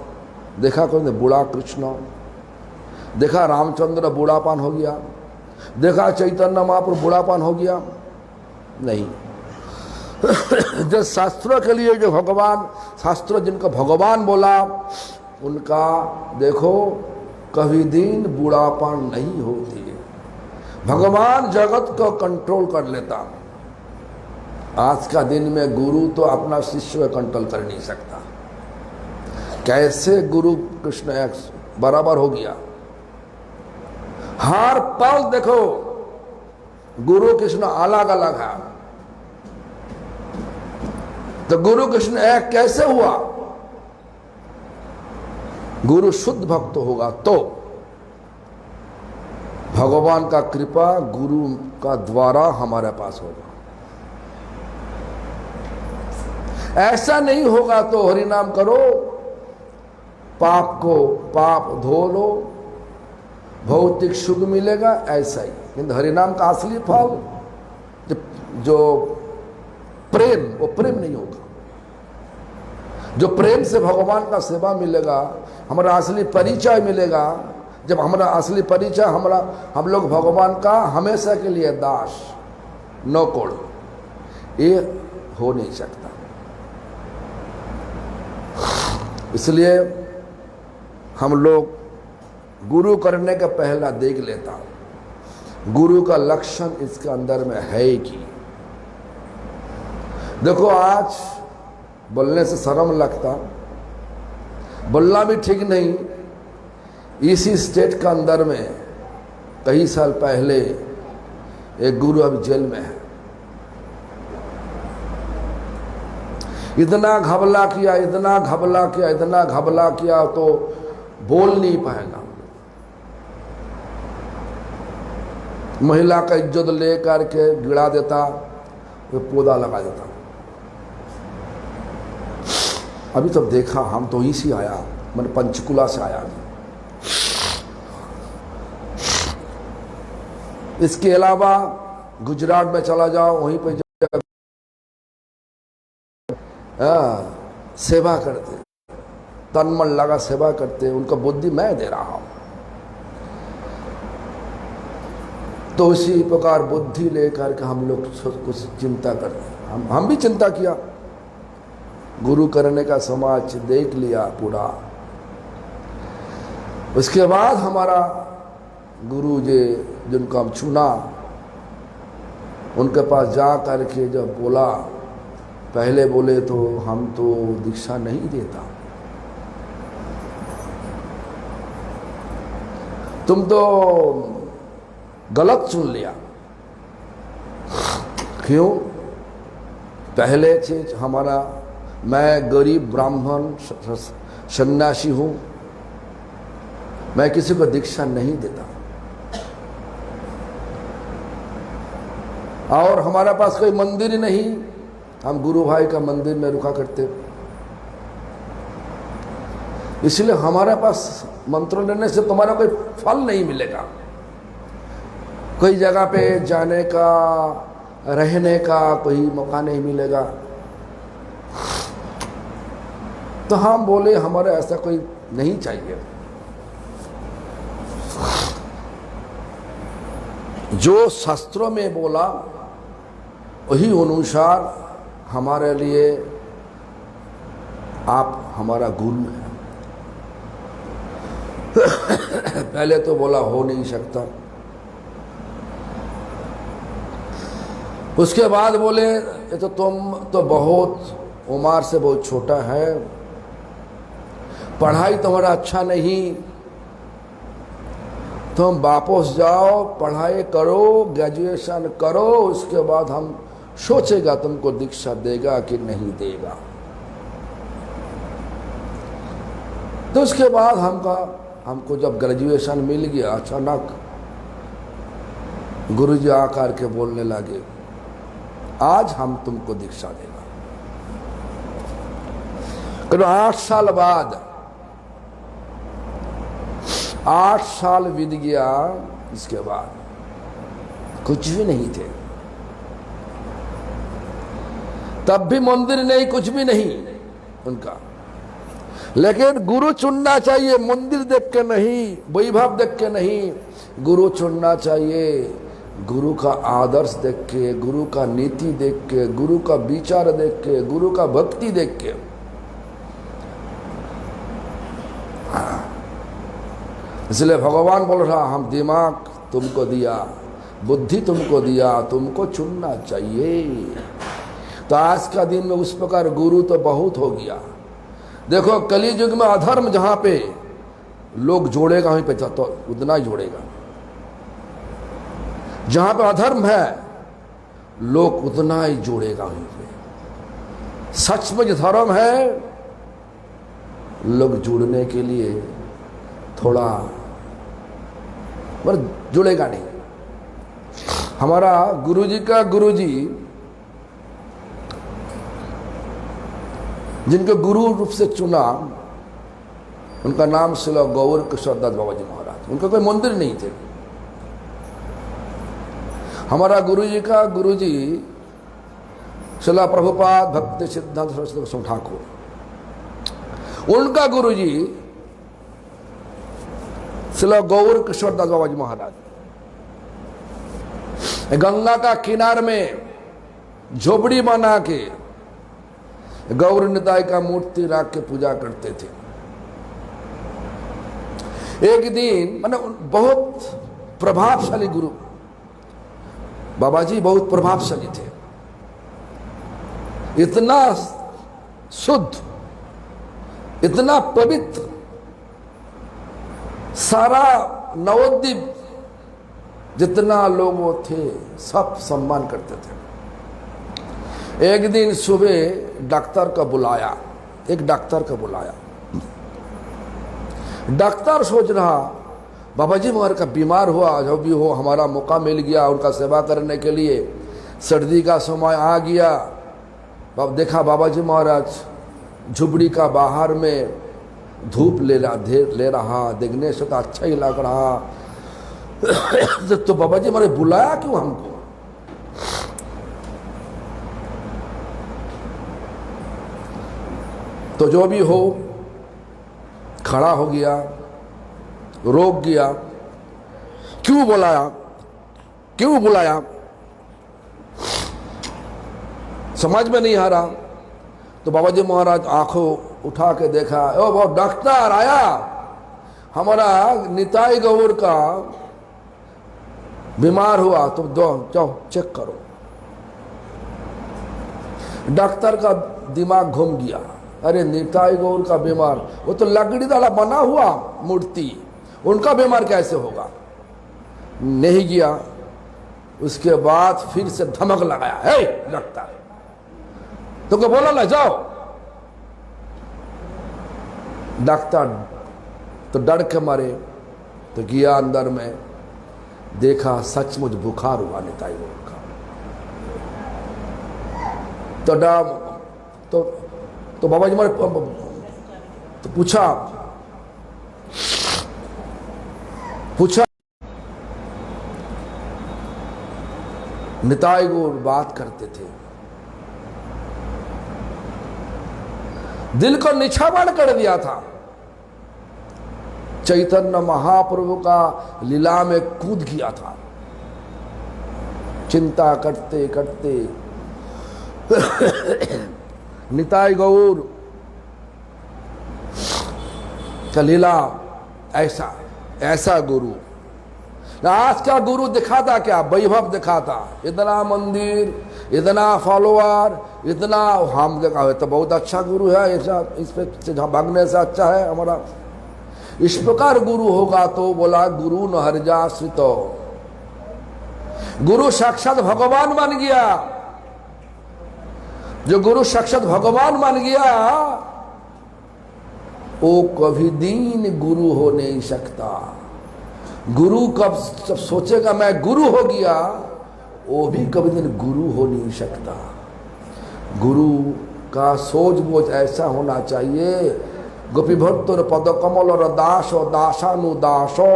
देखा कभी बूढ़ा कृष्ण, देखा रामचंद्र बूढ़ापन हो गया, देखा चैतन्य महाप्रभु बूढ़ापन हो गया? नहीं। जो शास्त्रों के लिए जो भगवान, शास्त्र जिनको भगवान बोला, उनका देखो कभी दिन बूढ़ापन नहीं होती है। भगवान जगत को कंट्रोल कर लेता। आज का दिन में गुरु तो अपना शिष्य को कंट्रोल कर नहीं सकता। कैसे गुरु कृष्ण बराबर हो गया। हर पल देखो गुरु कृष्ण अलग अलग है। तो गुरु कृष्ण एक कैसे हुआ? गुरु शुद्ध भक्त होगा तो भगवान का कृपा गुरु का द्वारा हमारे पास होगा। ऐसा नहीं होगा तो हरिनाम करो, पाप धो लो, भौतिक सुख मिलेगा, ऐसा ही। किंतु हरिनाम का असली फल जो प्रेम, वो प्रेम नहीं होगा। जो प्रेम से भगवान का सेवा मिलेगा, हमारा असली परिचय मिलेगा। जब हमारा असली परिचय हम लोग भगवान का हमेशा के लिए दास, नौकर, ये हो नहीं सकता। इसलिए हम लोग गुरु करने का पहला देख लेता हूं गुरु का लक्षण इसके अंदर में है कि देखो, आज बोलने से शर्म लगता, बोलना भी ठीक नहीं। इसी स्टेट के अंदर में कई साल पहले एक गुरु अभी जेल में है। इतना घबला किया, इतना घबला किया, इतना घबला किया तो बोल नहीं पाएगा। महिला का इज्जत लेकर के गिरा देता, वो पौधा लगा देता। अभी तब देखा, हम तो इसी आया, मैंने पंचकुला से आया। इसके अलावा गुजरात में चला जाओ, वहीं पे सेवा करते, तन मन लगा सेवा करते, उनका बुद्धि मैं दे रहा हूं। तो उसी प्रकार बुद्धि लेकर के हम लोग कुछ चिंता करते। हम भी चिंता किया, गुरु करने का समाज देख लिया पूरा। उसके बाद हमारा गुरु जी जिनको हम चुना, उनके पास जा करके जब बोला, पहले बोले तो हम तो दीक्षा नहीं देता, तुम तो गलत चुन लिया। क्यों? पहले चीज हमारा, मैं गरीब ब्राह्मण सन्यासी हूं, मैं किसी को दीक्षा नहीं देता, और हमारे पास कोई मंदिर ही नहीं, हम गुरु भाई का मंदिर में रुका करते। इसलिए हमारे पास मंत्र लेने से तुम्हारा कोई फल नहीं मिलेगा, कोई जगह पे जाने का, रहने का कोई मौका नहीं मिलेगा। तो हम बोले हमारा ऐसा कोई नहीं चाहिए। जो शास्त्रों में बोला वही अनुसार हमारे लिए आप हमारा गुरु है। पहले तो बोला हो नहीं सकता, उसके बाद बोले ये तो तुम तो बहुत उम्र से बहुत छोटा है, पढ़ाई तुम्हारा अच्छा नहीं, तुम वापस जाओ, पढ़ाई करो, ग्रेजुएशन करो, उसके बाद हम सोचेगा तुमको दीक्षा देगा कि नहीं देगा। तो उसके बाद हमको जब ग्रेजुएशन मिल गया, अचानक गुरुजी आकर के बोलने लगे, आज हम तुमको दीक्षा देगा। करीब 8 साल बाद, 8 साल बीत गया, इसके बाद कुछ भी नहीं थे, तब भी मंदिर नहीं, कुछ भी नहीं उनका। लेकिन गुरु चुनना चाहिए, मंदिर देख के नहीं, वैभव देख के नहीं, गुरु चुनना चाहिए गुरु का आदर्श देख के, गुरु का नीति देख के, गुरु का विचार देख के, गुरु का भक्ति देख के। इसलिए भगवान बोल रहा, हम दिमाग तुमको दिया, बुद्धि तुमको दिया, तुमको चुनना चाहिए। तो आज का दिन में उस प्रकार गुरु तो बहुत हो गया। देखो कली युग में अधर्म जहां पे लोग जोड़ेगा वहीं पे, तो उतना ही जोड़ेगा। जहां पे अधर्म है लोग उतना ही जोड़ेगा वहीं पे। सचमुच धर्म है, लोग जुड़ने के लिए थोड़ा पर जुड़ेगा नहीं। हमारा गुरुजी का गुरुजी, जिनको गुरु रूप से चुना, उनका नाम श्री गौर किशोर दास बाबा जी महाराज। उनका कोई मंदिर नहीं थे। हमारा गुरुजी का गुरुजी श्रील प्रभुपाद भक्ति सिद्धांत सरस्वती गोस्वामी ठाकुर, उनका गुरुजी श्रील गौर किशोर दास बाबा जी महाराज। गंगा का किनार में झोपड़ी बना के गौर निताई का मूर्ति रख के पूजा करते थे। एक दिन माने बहुत प्रभावशाली गुरु बाबा जी, बहुत प्रभावशाली थे। इतना शुद्ध, इतना पवित्र, सारा नवद्वीप जितना लोग थे सब सम्मान करते थे। एक दिन सुबह डॉक्टर का बुलाया, एक डॉक्टर का बुलाया। डॉक्टर सोच रहा बाबा जी महाराज का बीमार हुआ, जो भी हो हमारा मौका मिल गया उनका सेवा करने के लिए। सर्दी का समय आ गया, अब देखा बाबा जी महाराज झुपड़ी का बाहर में धूप ले रहा, देखने से तो अच्छा ही लग रहा। तो बाबा जी महाराज बुलाया क्यों हमको? तो जो भी हो खड़ा हो गया, रोक गया। क्यों बुलाया, क्यों बुलाया, समझ में नहीं आ रहा। तो बाबा जी महाराज आंखों उठा के देखा, ओ वो डॉक्टर आया, हमारा निताई गौर का बीमार हुआ, तो जाओ चेक करो। डॉक्टर का दिमाग घूम गया, अरे निताई गौर का बीमार, वो तो लकड़ी वाला बना हुआ मूर्ति, उनका बीमार कैसे होगा? नहीं गया। उसके बाद फिर से धमक लगाया, हे डॉक्टर, तुमको बोला ना जाओ। डॉक्टर तो डर के मारे तो गया अंदर में, देखा सचमुच बुखार हुआ निताई गौर का। तो बाबा जी मारे तो पूछा निताई गौर बात करते थे, दिल को निछावर कर दिया था। चैतन्य महाप्रभु का लीला में कूद गया था। चिंता करते करते निताई गौर का लीला ऐसा ऐसा गुरु। आज का गुरु दिखाता क्या? वैभव दिखाता, इतना मंदिर, इतना फॉलोअर, इतना हम देखा है तो बहुत अच्छा गुरु है, ऐसा इस पे भागने से अच्छा है हमारा। इस प्रकार गुरु होगा तो बोला गुरु न हरिजाश्रित, गुरु साक्षात भगवान बन गया। जो गुरु साक्षात भगवान बन गया वो कभी दीन गुरु हो नहीं सकता। गुरु कब जब सोचेगा मैं गुरु हो गया, वो भी कभी दिन गुरु हो नहीं सकता। गुरु का सोच बोझ ऐसा होना चाहिए, गोपी भट्ट पद कमल दासो दासानुदासो,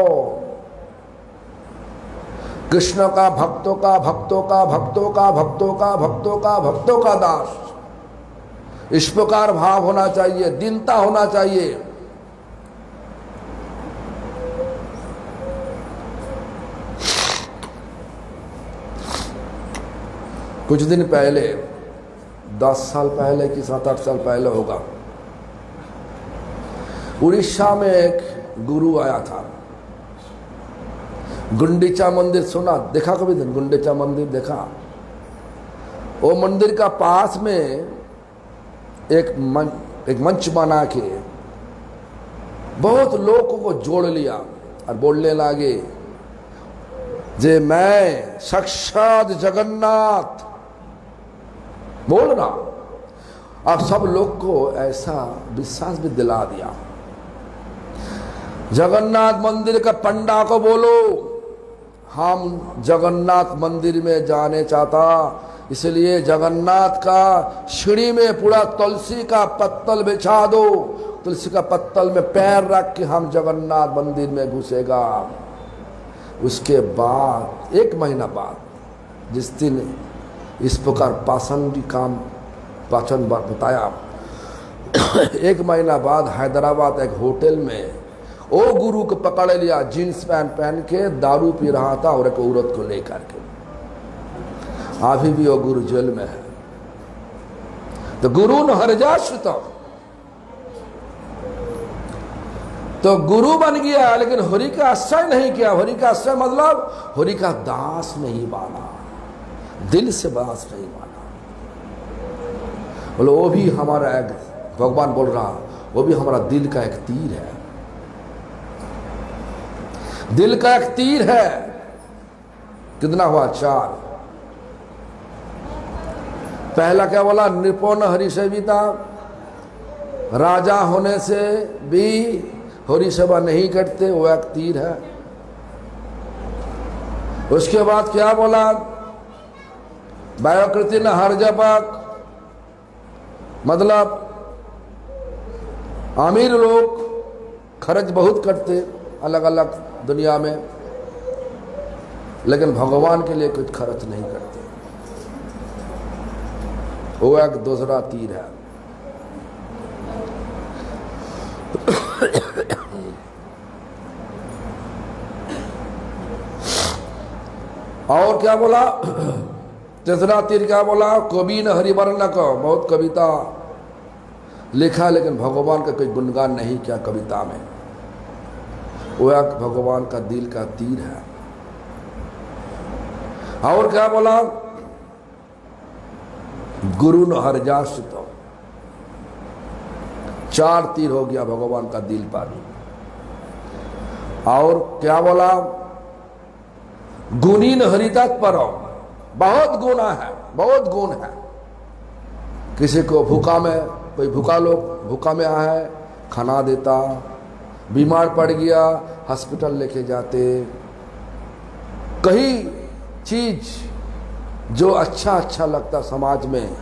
कृष्ण का भक्तों का भक्तों का भक्तों का भक्तों का भक्तों का भक्तों का दास। इस प्रकार भाव होना चाहिए, दीनता होना चाहिए। कुछ दिन पहले, 10 साल पहले कि 7-8 साल पहले होगा, उड़ीसा में एक गुरु आया था। गुंडीचा मंदिर सुना, देखा कभी दिन? गुंडीचा मंदिर देखा? वो मंदिर का पास में एक मंच बना के बहुत लोगों को जोड़ लिया और बोलने लगे जे मैं साक्षात जगन्नाथ बोल रहा। अब सब लोग को ऐसा विश्वास भी दिला दिया। जगन्नाथ मंदिर का पंडा को बोलो हम जगन्नाथ मंदिर में जाने चाहता, इसलिए जगन्नाथ का सीढ़ी में पूरा तुलसी का पत्तल बिछा दो, तुलसी का पत्तल में पैर रख के हम जगन्नाथ मंदिर में घुसेगा। उसके बाद 1 महीना बाद जिस दिन इस प्रकार पाचन बताया 1 महीना बाद हैदराबाद एक होटल में वो गुरु को पकड़ लिया, जीन्स पैंट पहन के दारू पी रहा था और एक औरत को लेकर के। अभी भी वो गुरु जेल में है। तो गुरु न हरजाश्रित, तो गुरु बन गया लेकिन हरि का आश्रय नहीं किया। हरि का आश्रय मतलब हरि का दास नहीं माना, दिल से दास नहीं माना। बोलो वो भी हमारा एक, भगवान बोल रहा वो भी हमारा दिल का एक तीर है, दिल का एक तीर है। कितना हुआ? 4। पहला क्या बोला? निपुण हरि सेविता, राजा होने से भी हरि सेवा नहीं करते, वो एक तीर है। उसके बाद क्या बोला? वायुकृति न हर जपक, मतलब अमीर लोग खर्च बहुत करते अलग अलग दुनिया में, लेकिन भगवान के लिए कुछ खर्च नहीं करते, वो एक दूसरा तीर है। और क्या बोला? तीसरा तीर क्या बोला? कवि न हरिवर्ण को, बहुत कविता लिखा लेकिन भगवान का कोई गुणगान नहीं किया कविता में, वो एक भगवान का दिल का तीर है। और क्या बोला? गुरु न हरजाश्रित, 4 तीर हो गया भगवान का दिल पर। और क्या बोला? गुणी न हरितत्पर, बहुत गुना है, बहुत गुण है। किसी को भूखा में, कोई भूखा लोग भूखा में आया है खाना देता, बीमार पड़ गया हॉस्पिटल लेके जाते, कई चीज जो अच्छा लगता समाज में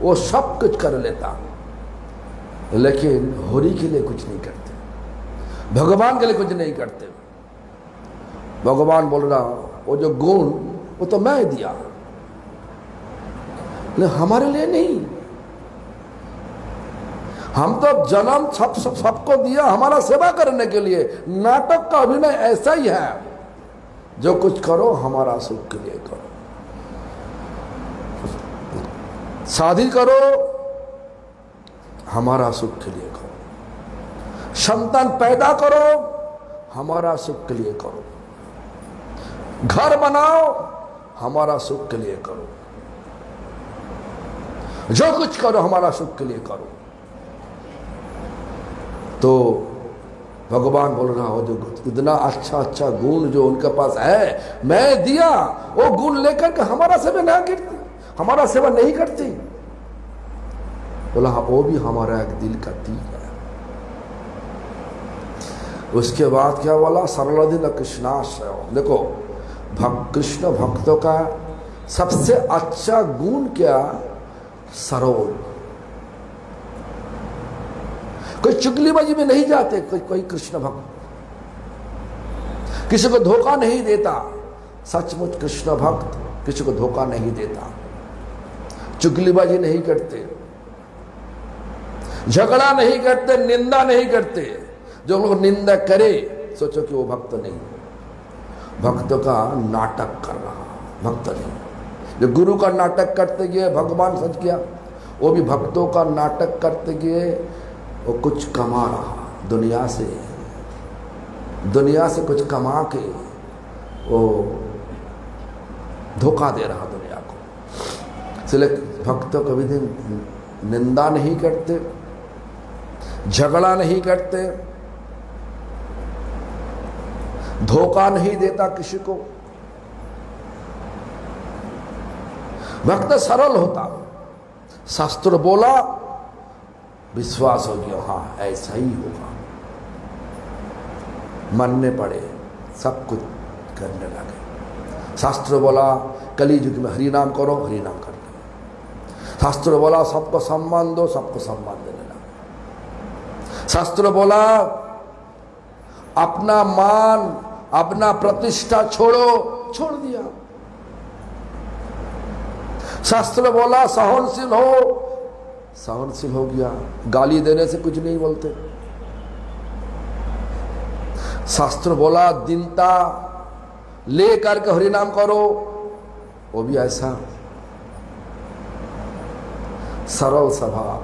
वो सब कुछ कर लेता, लेकिन हरि के लिए कुछ नहीं करते, भगवान के लिए कुछ नहीं करते। भगवान बोल रहा वो जो गुण वो तो मैं दिया, लेकिन हमारे लिए नहीं। हम तो जन्म सबको दिया हमारा सेवा करने के लिए। नाटक का अभिनय ऐसा ही है, जो कुछ करो हमारा सुख के लिए करो, शादी करो हमारा सुख के लिए करो, संतान पैदा करो हमारा सुख के लिए करो, घर बनाओ हमारा सुख के लिए करो, जो कुछ करो हमारा सुख के लिए करो। तो भगवान बोल रहा हो जो इतना अच्छा गुण जो उनके पास है मैं दिया, वो गुण लेकर के हमारा सेवा नहीं करती, हमारा सेवा नहीं करती। बोला वो भी हमारा एक दिल का तीर है। उसके बाद क्या बोला? सरलधि न कृष्णाश्रय। देखो कृष्ण भक्तों का सबसे अच्छा गुण क्या? सरल। कोई चुगलीबाजी में नहीं जाते, कोई कृष्ण भक्त किसी को धोखा नहीं देता। सचमुच कृष्ण भक्त किसी को धोखा नहीं देता, चुगलीबाजी नहीं करते, झगड़ा नहीं करते, निंदा नहीं करते। जो लोग निंदा करे सोचो कि वो भक्त नहीं, भक्त का नाटक कर रहा, भक्त नहीं। जो गुरु का नाटक करते गए भगवान सच किया, वो भी भक्तों का नाटक करते गए, वो कुछ कमा रहा दुनिया से कुछ कमा के वो धोखा दे रहा दुनिया को। इसलिए भक्त कभी दिन निंदा नहीं करते, झगड़ा नहीं करते, धोखा नहीं देता किसी को। भक्त सरल होता। शास्त्र बोला, विश्वास हो गया, हाँ ऐसा ही होगा, मानने पड़े, सब कुछ करने लगे। शास्त्र बोला कली युग में हरि नाम करो, हरि नाम करने। शास्त्र बोला सबको सम्मान दो, सबको सम्मान देने लगे। शास्त्र बोला अपना मान, अपना प्रतिष्ठा छोड़ो, छोड़ दिया। शास्त्र बोला सहनशील हो, सहनशील हो गया। गाली देने से कुछ नहीं बोलते। शास्त्र बोला दीनता ले करके हरि नाम करो, वो भी ऐसा सरल स्वभाव।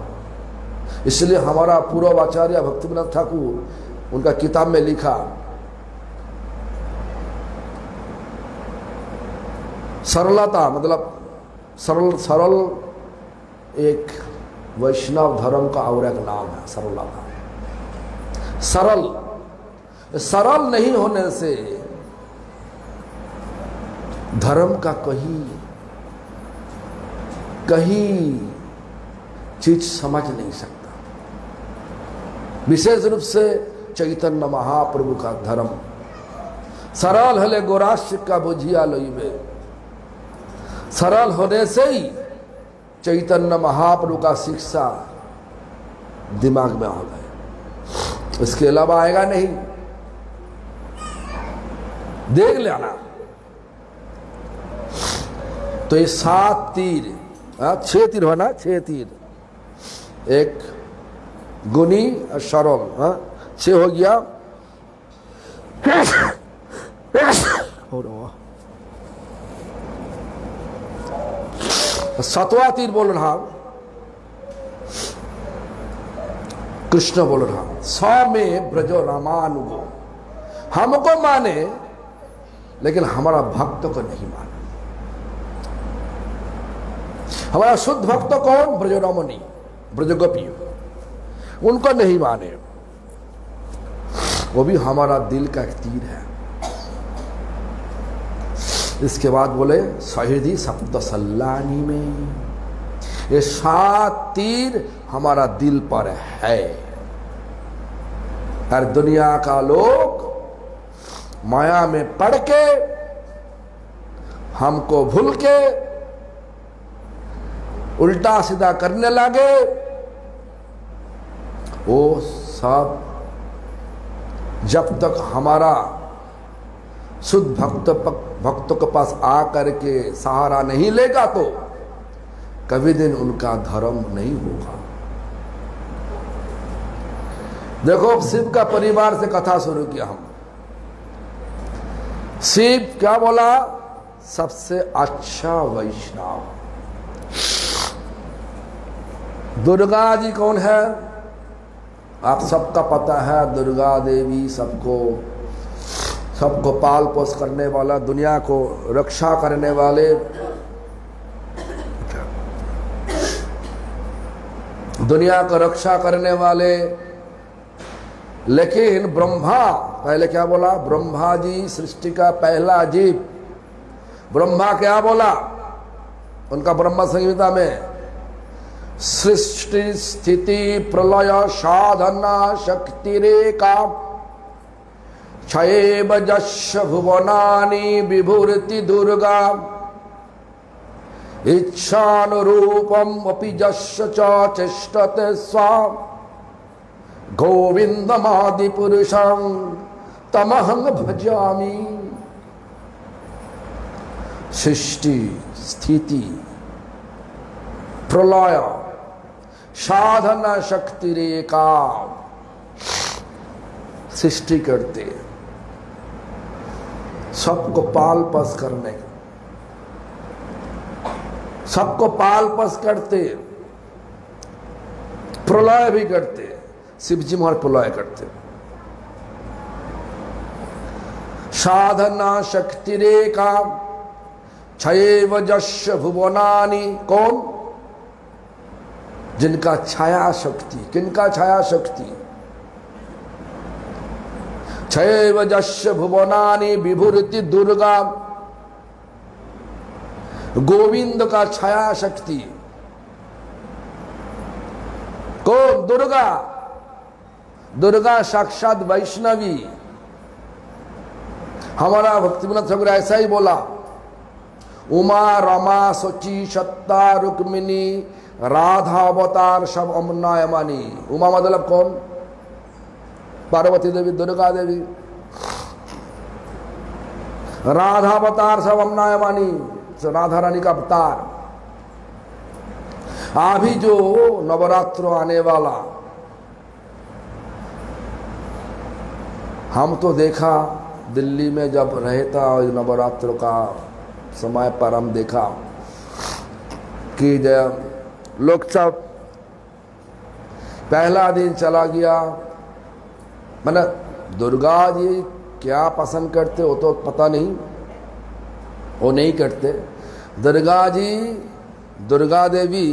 इसलिए हमारा पूर्व आचार्य भक्तिविनोद ठाकुर उनका किताब में लिखा, सरलता मतलब सरल एक वैष्णव धर्म का और एक नाम है सरलता। सरल नहीं होने से धर्म का कहीं चीज समझ नहीं सकता। विशेष रूप से चैतन्य महाप्रभु का धर्म सरल हले गोराश्य का बुझिया लोइबे। सरल होने से ही चैतन्य महाप्रभु का शिक्षा दिमाग में आ गए, इसके अलावा आएगा नहीं। देख लेना तो ये 7 तीर, 6 तीर होना, 6 तीर, एक गुनी और सरल, 6 हो गया। और 7वां तीर बोल रहा कृष्ण बोल रहा, सौ में ब्रजो रामानुगो, हमको माने लेकिन हमारा भक्त को नहीं माने। हमारा शुद्ध भक्त कौन? ब्रजरमणी, ब्रजगोपी, उनको नहीं माने। वो भी हमारा दिल का एक तीर है। इसके बाद बोले सहृदि सप्त सल्लानी में, ये 7 तीर हमारा दिल पर है। और दुनिया का लोग माया में पड़ के हमको भूल के उल्टा सीधा करने लगे, वो सब जब तक हमारा शुद्ध भक्त के पास आ करके सहारा नहीं लेगा तो कभी दिन उनका धर्म नहीं होगा। देखो शिव का परिवार से कथा शुरू किया हम। शिव क्या बोला? सबसे अच्छा वैष्णव। दुर्गा जी कौन है? आप सबका पता है, दुर्गा देवी सबको पाल पोस करने वाला, दुनिया को रक्षा करने वाले, दुनिया को रक्षा करने वाले। लेकिन ब्रह्मा पहले क्या बोला? ब्रह्मा जी सृष्टि का पहला जीव। ब्रह्मा क्या बोला? उनका ब्रह्म संहिता में सृष्टि स्थिति प्रलय साधना शक्ति रेखा क्षयेव जस्य भुवनानि विभूति दुर्गा इच्छानुरूपम अपि जस्य च चेष्टते स्वाम गोविंदमादि पुरुषं तमहं भजामि। सृष्टि स्थिति प्रलय साधना शक्ति रेखा, सृष्टि करते, सबको पाल पोस करने, सबको पाल पोस करते, प्रलय भी करते। शिव जी महाराज प्रलय करते। साधना शक्ति रेखा क्षयेव जस्य भुवनानि, कौन? जिनका छाया शक्ति। किनका छाया शक्ति? छयैव जस्य भुवनानि विभुरिति दुर्गा, गोविंद का छाया शक्ति कौन? दुर्गा। दुर्गा साक्षात वैष्णवी। हमारा भक्तिविनोद ठाकुर ऐसा ही बोला, उमा रमा सोची सत्ता रुक्मिणी राधा अवतार सब अमनायमानी। उमा मतलब कौन? पार्वती देवी, दुर्गा देवी। राधा अवतार सब अमनायमानी, राधा रानी का अवतार। अभी जो नवरात्र आने वाला, हम तो देखा दिल्ली में जब रहता नवरात्र का समय पर हम देखा कि जब लोग सब पहला दिन चला गया, मतलब दुर्गा जी क्या पसंद करते हो तो पता नहीं, वो नहीं करते। दुर्गा जी, दुर्गा देवी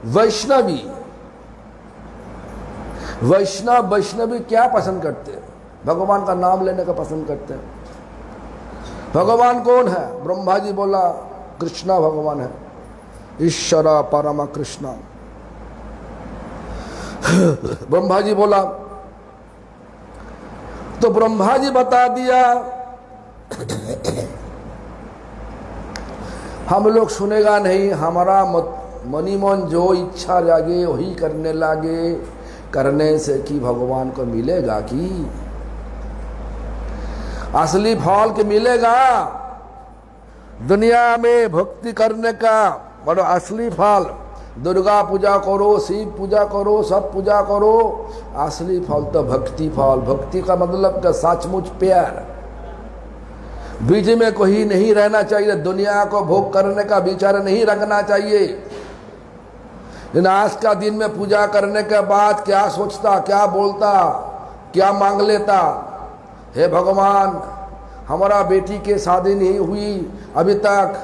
वैष्णवी, वैष्णवी क्या पसंद करते हैं? भगवान का नाम लेने का पसंद करते हैं। भगवान कौन है? ब्रह्मा जी बोला कृष्णा भगवान है, ईश्वरा परम कृष्णा। ब्रह्मा जी बोला तो ब्रह्मा जी बता दिया, हम लोग सुनेगा नहीं। हमारा मनी मन जो इच्छा जागे वही करने लागे, करने से कि भगवान को मिलेगा कि असली फल के मिलेगा? दुनिया में भक्ति करने का बड़ा असली फल, दुर्गा पूजा करो, शिव पूजा करो, सब पूजा करो, असली फल तो भक्ति फल। भक्ति का मतलब का सचमुच प्यार, बीच में कोई नहीं रहना चाहिए। दुनिया को भोग करने का विचार नहीं रखना चाहिए। लेकिन आज का दिन में पूजा करने के बाद क्या सोचता, क्या बोलता, क्या मांग लेता? हे भगवान, हमारा बेटी के शादी नहीं हुई अभी तक,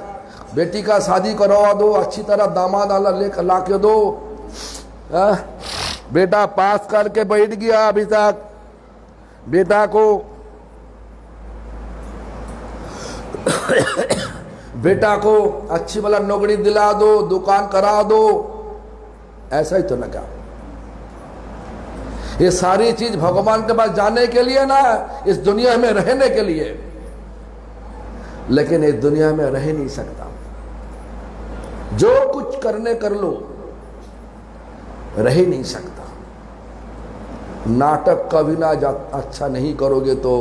बेटी का शादी करवा दो, अच्छी तरह दामाद लेकर ला के दो। बेटा पास करके बैठ गया अभी तक, बेटा को बेटा को अच्छी वाला नौकरी दिला दो, दुकान करा दो, ऐसा ही तो ना क्या? ये सारी चीज भगवान के पास जाने के लिए ना, इस दुनिया में रहने के लिए। लेकिन इस दुनिया में रह नहीं सकता। जो कुछ करने कर लो, रह ही नहीं सकता। नाटक कभी ना अच्छा नहीं करोगे तो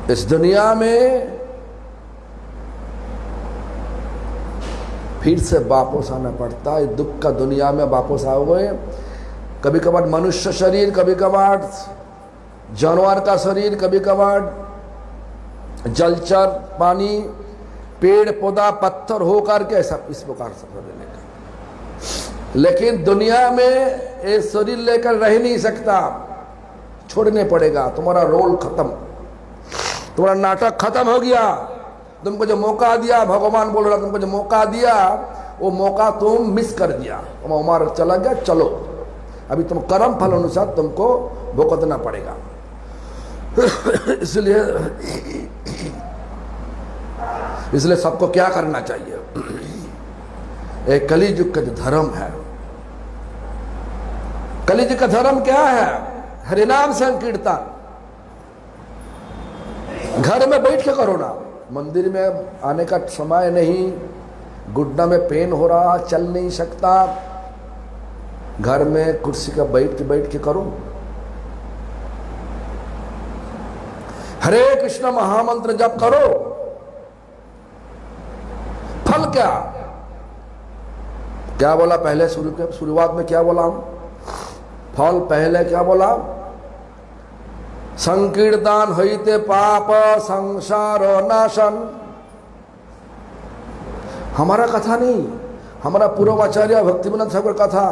इस दुनिया में फिर से वापस आना पड़ता है। दुख का दुनिया में वापस आओगे। कभी कभार मनुष्य शरीर, कभी कभार जानवर का शरीर, कभी कभार जलचर, पानी, पेड़ पौधा, पत्थर होकर के ऐसा इस प्रकार से लेने का। लेकिन दुनिया में ये शरीर लेकर रह नहीं सकता, छोड़ने पड़ेगा। तुम्हारा रोल खत्म, तुम्हारा नाटक खत्म हो गया। तुमको जो मौका दिया, भगवान बोल रहा तुमको जो मौका दिया, वो मौका तुम मिस कर दिया। उम्र चला गया, चलो अभी तुम कर्म फल अनुसार तुमको भुगतना पड़ेगा। इसलिए सबको क्या करना चाहिए? एक कलियुग का जो धर्म है, कलियुग का धर्म क्या है? हरिनाम संकीर्तन। घर में बैठ के करो ना, मंदिर में आने का समय नहीं, घुटना में पेन हो रहा, चल नहीं सकता, घर में कुर्सी का बैठ के करो। हरे कृष्ण महामंत्र जप करो। फल क्या क्या बोला पहले शुरुआत में? क्या बोला हम? फल पहले क्या बोला? संकीर्तन होइते पाप संसार नाशन। हमारा कथा नहीं, हमारा पूर्वाचार्य भक्तिविनोद ठाकुर कथा।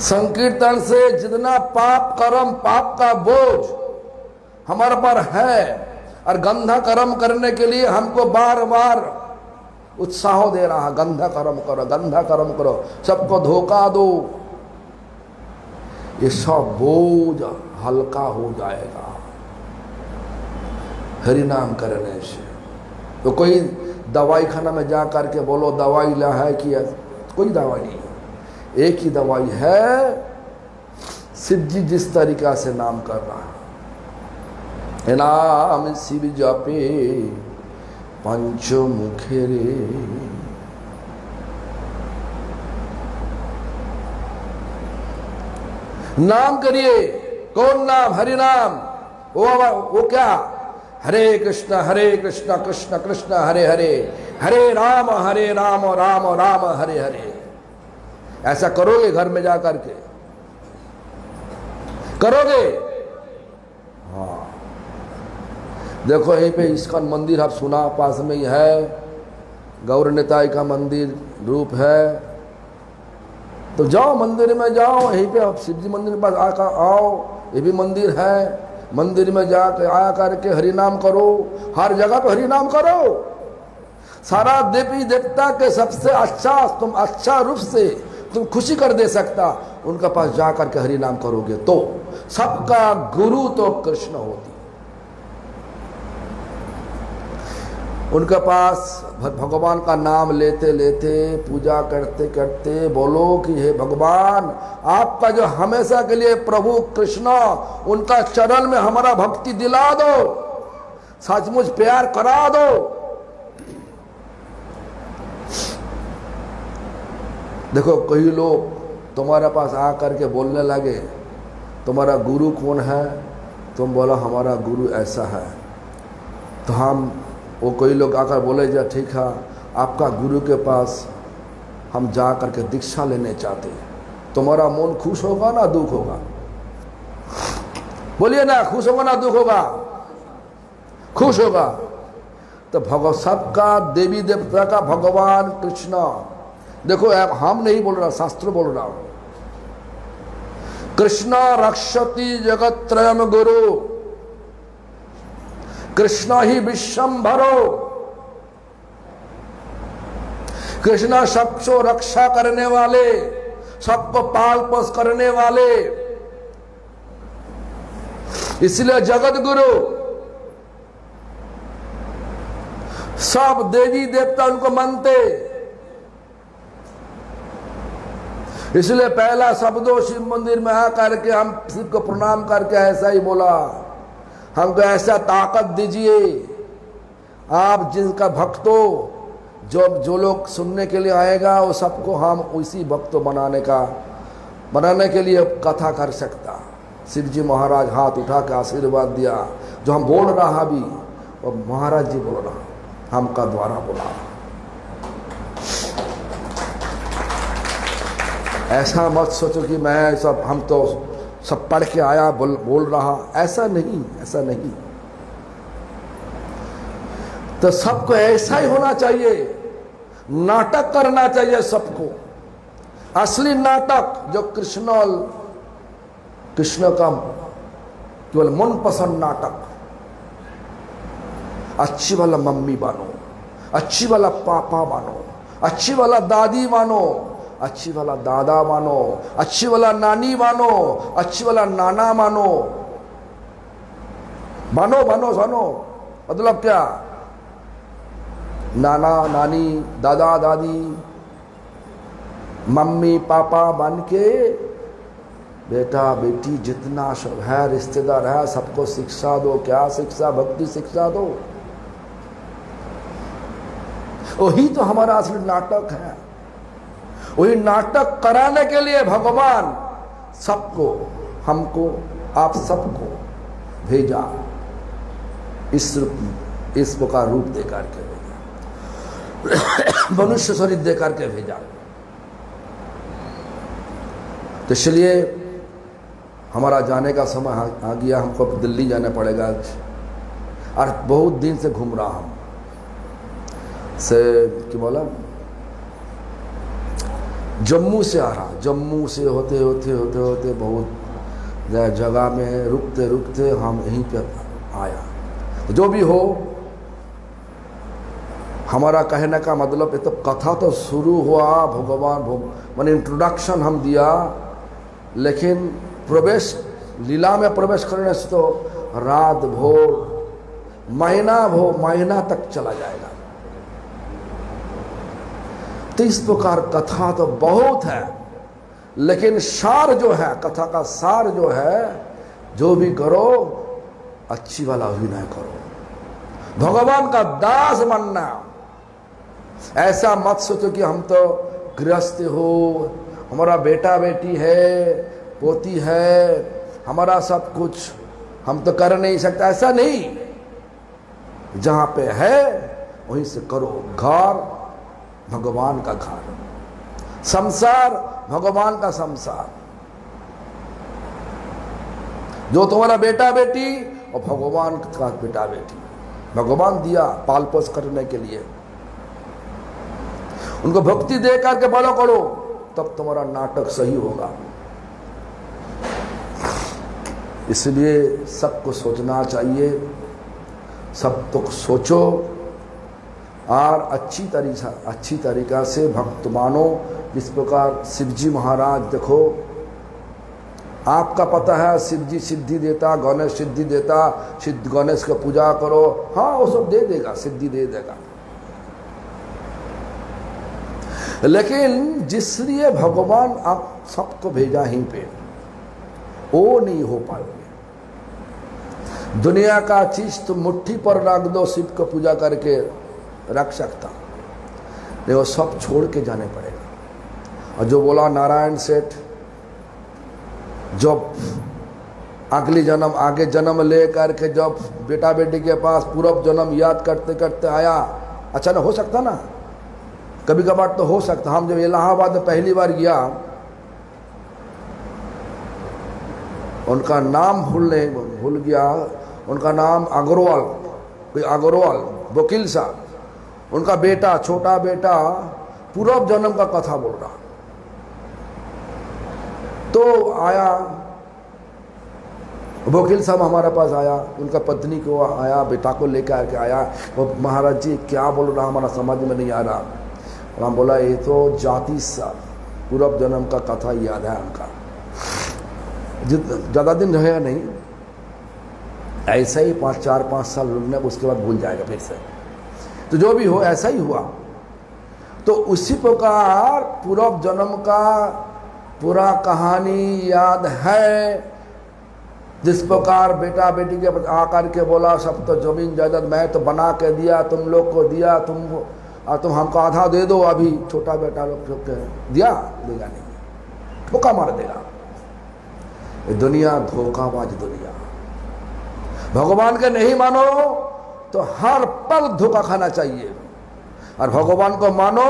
संकीर्तन से जितना पाप कर्म, पाप का बोझ हमारे पर है, और गंधा कर्म करने के लिए हमको बार बार उत्साह दे रहा है, गंधा कर्म करो, गंधा कर्म करो, सबको धोखा दो। ये सब बोझ हल्का हो जाएगा हरि नाम करने से। तो कोई दवाई खाना में जा करके बोलो दवाई ला है कि कोई दवाई नहीं, एक ही दवाई है, शिव जी जिस तरीका से नाम कर रहा है, नाम शिव जपे पंचमुखे रे। नाम करिए, कौन नाम? हरि नाम। वो क्या? हरे कृष्ण कृष्ण कृष्ण हरे हरे, हरे राम राम राम हरे हरे। ऐसा करोगे घर में जाकर के? करोगे? हाँ। देखो यहीं पे इस्कॉन मंदिर आप सुना, पास में ही है, गौर निताई का मंदिर रूप है। तो जाओ मंदिर में जाओ, यहीं पे आप शिव जी मंदिर के पास आकर आओ, ये भी मंदिर है, मंदिर में जाकर आया करके हरि नाम करो, हर जगह पे हरि नाम करो। सारा देवी देवता के सबसे अच्छा, तुम अच्छा रूप से तुम खुशी कर दे सकता, उनके पास जाकर के हरि नाम करोगे तो। सबका गुरु तो कृष्ण होती, उनके पास भगवान का नाम लेते लेते, पूजा करते करते बोलो कि हे भगवान, आपका जो हमेशा के लिए प्रभु कृष्ण, उनका चरण में हमारा भक्ति दिला दो, सचमुच प्यार करा दो। देखो कई लोग तुम्हारे पास आकर के बोलने लगे तुम्हारा गुरु कौन है, तुम बोला हमारा गुरु ऐसा है, तो हम वो कोई लोग आकर बोले जा ठीक है, आपका गुरु के पास हम जा करके दीक्षा लेने चाहते हैं, तुम्हारा मन खुश होगा ना दुख होगा? बोलिए ना, खुश होगा ना दुख होगा? खुश होगा। तो भगवान सबका देवी देवता का भगवान कृष्ण, देखो हम नहीं बोल रहा, शास्त्र बोल रहा हूं। कृष्ण रक्षति जगत त्रयम गुरु, कृष्ण ही विश्वंभरो, कृष्ण सबको रक्षा करने वाले, सबको पाल पोस करने वाले, इसलिए जगत गुरु। सब देवी देवता उनको मानते, इसलिए पहला शब्दों शिव मंदिर में आकर के हम शिव को प्रणाम करके ऐसा ही बोला, हमको ऐसा ताकत दीजिए, आप जिनका भक्त हो, जो लोग सुनने के लिए आएगा वो सबको हम उसी भक्त बनाने के लिए कथा कर सकता। शिव जी महाराज हाथ उठा के आशीर्वाद दिया, जो हम बोल रहा भी वो महाराज जी बोल रहा, हमका द्वारा बोला। ऐसा मत सोचो कि मैं सब हम तो सब पढ़ के आया बोल रहा, ऐसा नहीं, ऐसा नहीं। तो सबको ऐसा ही होना चाहिए, नाटक करना चाहिए सबको, असली नाटक जो कृष्ण का केवल मनपसंद नाटक। अच्छी वाला मम्मी बनो, अच्छी वाला पापा बनो, अच्छी वाला दादी बनो, अच्छी वाला दादा मानो, अच्छी वाला नानी मानो, अच्छी वाला नाना मानो, बनो बनो बनो। मतलब क्या? नाना नानी, दादा दादी, मम्मी पापा बन के बेटा बेटी जितना सब है, रिश्तेदार है, सबको शिक्षा दो। क्या शिक्षा? भक्ति शिक्षा दो। वही तो हमारा असली नाटक है। वही नाटक कराने के लिए भगवान सबको, हमको, आप सबको भेजा, इस प्रकार रूप देकर के भेजा, मनुष्य शरीर देकर के भेजा। तो इसलिए हमारा जाने का समय आ गया, हमको दिल्ली जाना पड़ेगा और बहुत दिन से घूम रहा हम से क्या बोला, जम्मू से आ रहा, जम्मू से होते होते होते होते बहुत जगह में रुकते रुकते हम यहीं पे आया। तो जो भी हो, हमारा कहने का मतलब, ये तो कथा तो शुरू हुआ, भगवान मैंने इंट्रोडक्शन हम दिया, लेकिन प्रवेश, लीला में प्रवेश करने से तो रात भोर महीना तक चला जाएगा। तो इस प्रकार कथा तो बहुत है, लेकिन सार जो है, कथा का सार जो है, जो भी करो अच्छी वाला अभिनय करो, भगवान का दास बनना। ऐसा मत सोचो कि हम तो गृहस्थ हो, हमारा बेटा बेटी है, पोती है, हमारा सब कुछ, हम तो कर नहीं सकते। ऐसा नहीं, जहां पे है वहीं से करो। घर भगवान का घर, संसार भगवान का संसार। जो तुम्हारा बेटा बेटी और भगवान का बेटा बेटी, भगवान दिया पाल पोस करने के लिए, उनको भक्ति दे करके बड़ा करो, तब तुम्हारा नाटक सही होगा। इसलिए सबको सोचना चाहिए, सब तो सोचो और अच्छी तरीका से भक्त मानो। जिस प्रकार शिवजी महाराज, देखो आपका पता है शिवजी सिद्धि देता, गणेश सिद्धि देता, सिद्ध गणेश का पूजा करो, हाँ वो सब दे देगा, सिद्धि दे देगा। लेकिन जिसलिए भगवान आप सबको भेजा ही पे, वो नहीं हो पाएगा। दुनिया का चीज तुम मुट्ठी पर रख दो, शिव को पूजा करके रख सकता, नहीं वो सब छोड़ के जाने पड़ेगा। और जो बोला नारायण सेठ, जब आगे जन्म ले करके जब बेटा बेटी के पास पूर्व जन्म याद करते करते आया, अच्छा ना हो सकता ना, कभी कभार तो हो सकता। हम जब इलाहाबाद में पहली बार गया, उनका नाम भूल गया, उनका नाम अग्रवाल, कोई अग्रवाल वकील साहब, उनका बेटा, छोटा बेटा पूर्व जन्म का कथा बोल रहा। तो आया वकील साहब हमारे पास आया, उनका पत्नी को आया, बेटा को लेकर आके आया, वो महाराज जी क्या बोल रहा, हमारा समझ में नहीं आ रहा। और हम बोला ये तो जाति सा पूर्व जन्म का कथा याद है उनका, ज़्यादा दिन रहेगा नहीं, ऐसा ही 4-5 साल रुकने, उसके बाद भूल जाएगा फिर से। तो जो भी हो ऐसा ही हुआ। तो उसी प्रकार पूर्व जन्म का पूरा कहानी याद है। जिस प्रकार बेटा बेटी के आकर के बोला सब तो जमीन जायदाद मैं तो बना के दिया, तुम लोग को दिया, तुम हमको आधा दे दो। अभी छोटा बेटा लोग दिया, देगा नहीं, ठोका मार देगा। ये दुनिया धोखाबाज दुनिया। भगवान के नहीं मानो तो हर पल धोखा खाना चाहिए, और भगवान को मानो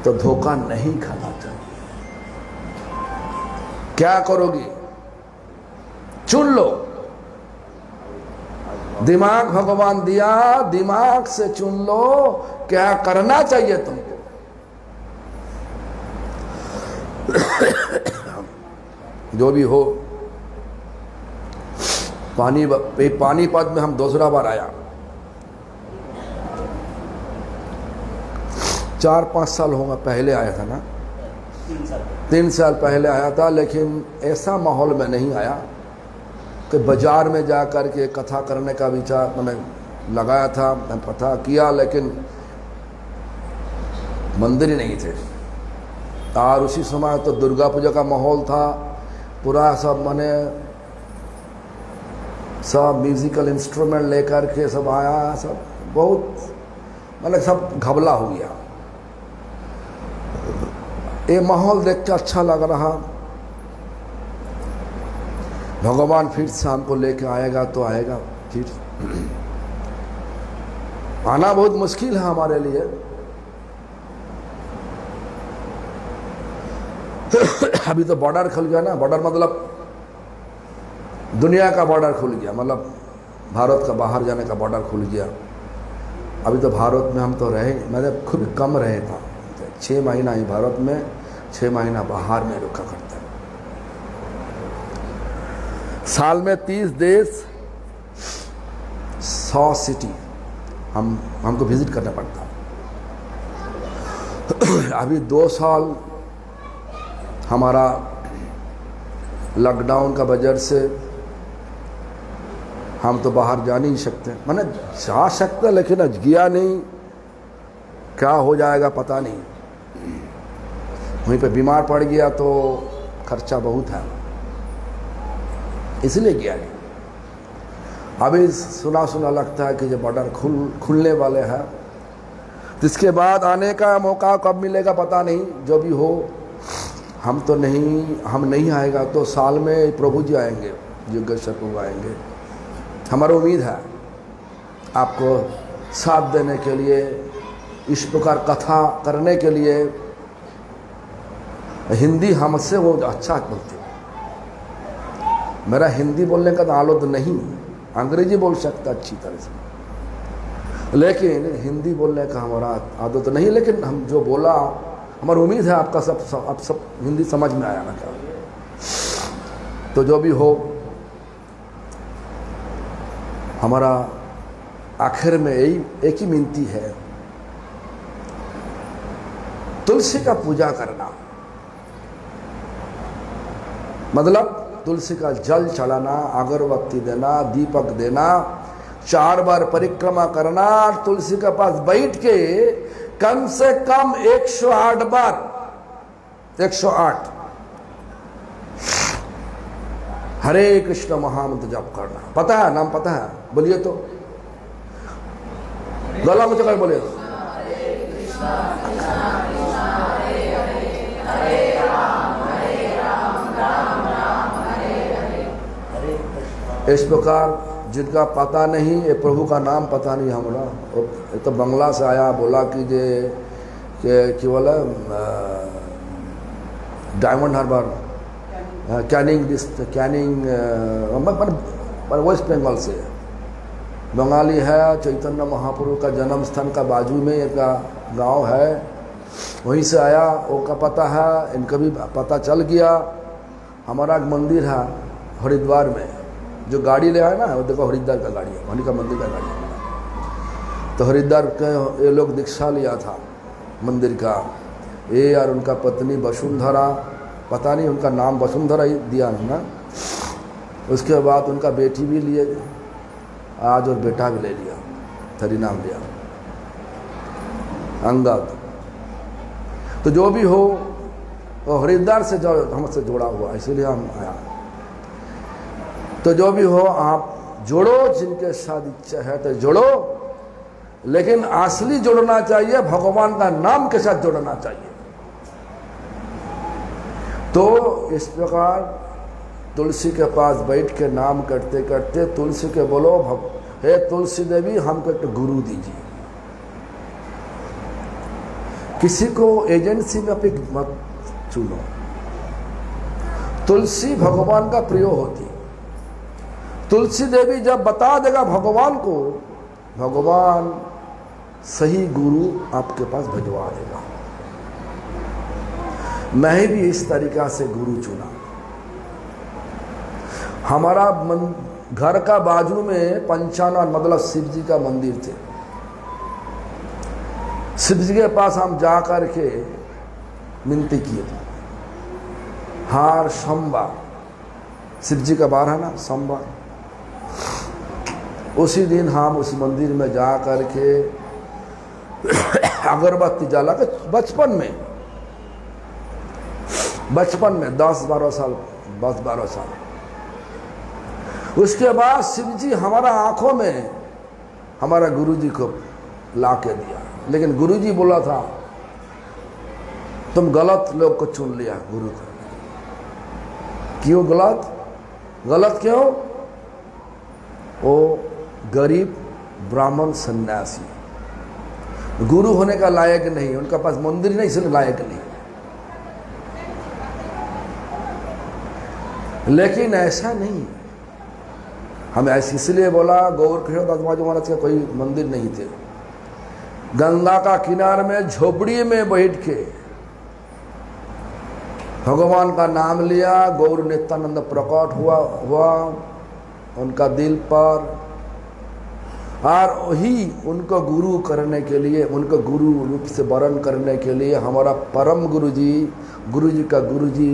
तो धोखा नहीं खाना चाहिए। क्या करोगे? चुन लो। दिमाग भगवान दिया, दिमाग से चुन लो क्या करना चाहिए तुमको। जो भी हो, पानीपत में हम दूसरा बार आया, 4-5 साल होगा पहले आया था ना, 3 साल पहले आया था। लेकिन ऐसा माहौल में नहीं आया कि बाजार में जा कर के कथा करने का विचार मैंने लगाया था, मैं पता किया, लेकिन मंदिर ही नहीं थे। और उसी समय तो दुर्गा पूजा का माहौल था, पूरा सब मैंने सब म्यूजिकल इंस्ट्रूमेंट लेकर के सब आया, सब बहुत मैंने सब घबला हो गया। ये माहौल देख के अच्छा लग रहा। भगवान फिर से हमको लेके आएगा तो आएगा, फिर आना बहुत मुश्किल है हमारे लिए। अभी तो बॉर्डर खुल गया ना, बॉर्डर मतलब दुनिया का बॉर्डर खुल गया, मतलब भारत का बाहर जाने का बॉर्डर खुल गया। अभी तो भारत में हम तो रहे, मैंने खुद कम रहे था, 6 महीना ही भारत में, 6 महीना बाहर में रुका करता है। साल में 30 देश, 100 सिटी हमको विजिट करना पड़ता। अभी 2 साल हमारा लॉकडाउन का वजह से हम तो बाहर जा नहीं सकते, मैंने जा सकते लेकिन आज गया नहीं, क्या हो जाएगा पता नहीं। वहीं पे बीमार पड़ गया तो खर्चा बहुत है, इसलिए गया नहीं। अभी सुना सुना लगता है कि जब बॉर्डर खुलने वाले हैं तो इसके बाद आने का मौका कब मिलेगा पता नहीं। जो भी हो, हम नहीं आएगा तो साल में प्रभु जी आएंगे, योगेश्वर प्रभु आएंगे। हमारा उम्मीद है आपको साथ देने के लिए, इस प्रकार कथा करने के लिए। हिंदी हमसे वो अच्छा बोलते, मेरा हिंदी बोलने का आदत नहीं, अंग्रेजी बोल सकता अच्छी तरह से, लेकिन हिंदी बोलने का हमारा आदत नहीं। लेकिन हम जो बोला, हमारी उम्मीद है आपका आप सब हिंदी समझ में आया ना क्या। तो जो भी हो, हमारा आखिर में एक ही विनती है, तुलसी का पूजा करना, मतलब तुलसी का जल चढ़ाना, अगरबत्ती देना, दीपक देना, 4 बार परिक्रमा करना, तुलसी के पास बैठ के कम से कम 108 बार 108 हरे कृष्ण महामंत्र जप करना। पता है नाम? पता है? बोलिए तो, गला मुझे कर बोलिए। इस प्रकार जिनका पता नहीं, ये प्रभु का नाम पता नहीं हमारा, ये तो बंगला से आया, बोला कि कि बोला डायमंड हार्बर, कैनिंग वेस्ट बंगाल से बंगाली है। चैतन्य महाप्रभु का जन्म स्थान का बाजू में एक गांव है, वहीं से आया। वो का पता है, इनका भी पता चल गया। हमारा एक मंदिर है हरिद्वार में, जो गाड़ी ले आया ना, वो देखो हरिद्वार का गाड़ी है, वहीं का मंदिर का गाड़ी है। तो हरिद्वार के ये लोग दीक्षा लिया था मंदिर का, ये और उनका पत्नी वसुंधरा, पता नहीं उनका नाम वसुंधरा ही दिया ना। उसके बाद उनका बेटी भी लिए आज, और बेटा भी ले लिया, हरि नाम लिया, अंगद। तो जो भी हो, वो हरिद्वार से जो हमसे जुड़ा हुआ, इसीलिए हम आया। तो जो भी हो, आप जोड़ो, जिनके साथ इच्छा है तो जोड़ो, लेकिन असली जोड़ना चाहिए, भगवान का नाम के साथ जोड़ना चाहिए। तो इस प्रकार तुलसी के पास बैठ के नाम करते करते तुलसी के बोलो, हे तुलसी देवी, हमको एक गुरु दीजिए। किसी को एजेंसी में अपनी मत चुनो। तुलसी भगवान का प्रिय होती। तुलसी देवी जब बता देगा भगवान को, भगवान सही गुरु आपके पास भिजवा देगा। मैं भी इस तरीका से गुरु चुना। हमारा घर का बाजू में पंचानन, मतलब शिव जी का मंदिर थे। शिव जी के पास हम जा कर के विनती किए थे। हार सोमवार, शिव जी का बार है ना सोमवार, उसी दिन हम उस मंदिर में जा कर के अगरबत्ती जला के, बचपन में 10-12 साल। उसके बाद शिव जी हमारा आंखों में हमारा गुरुजी को ला के दिया। लेकिन गुरुजी बोला था, तुम गलत लोग को चुन लिया गुरु को। क्यों गलत क्यों? वो गरीब ब्राह्मण सन्यासी, गुरु होने का लायक नहीं, उनका पास मंदिर नहीं, इसलिए लायक नहीं। लेकिन ऐसा नहीं, हम ऐसे इसलिए बोला, गौर कृष्णदास महाराज का कोई मंदिर नहीं थे। गंगा का किनारे में झोपड़ी में बैठ के भगवान का नाम लिया। गौर नित्यानंद प्रकट हुआ उनका दिल पर, और वही उनको गुरु करने के लिए, उनको गुरु रूप से वर्ण करने के लिए हमारा परम गुरुजी का गुरुजी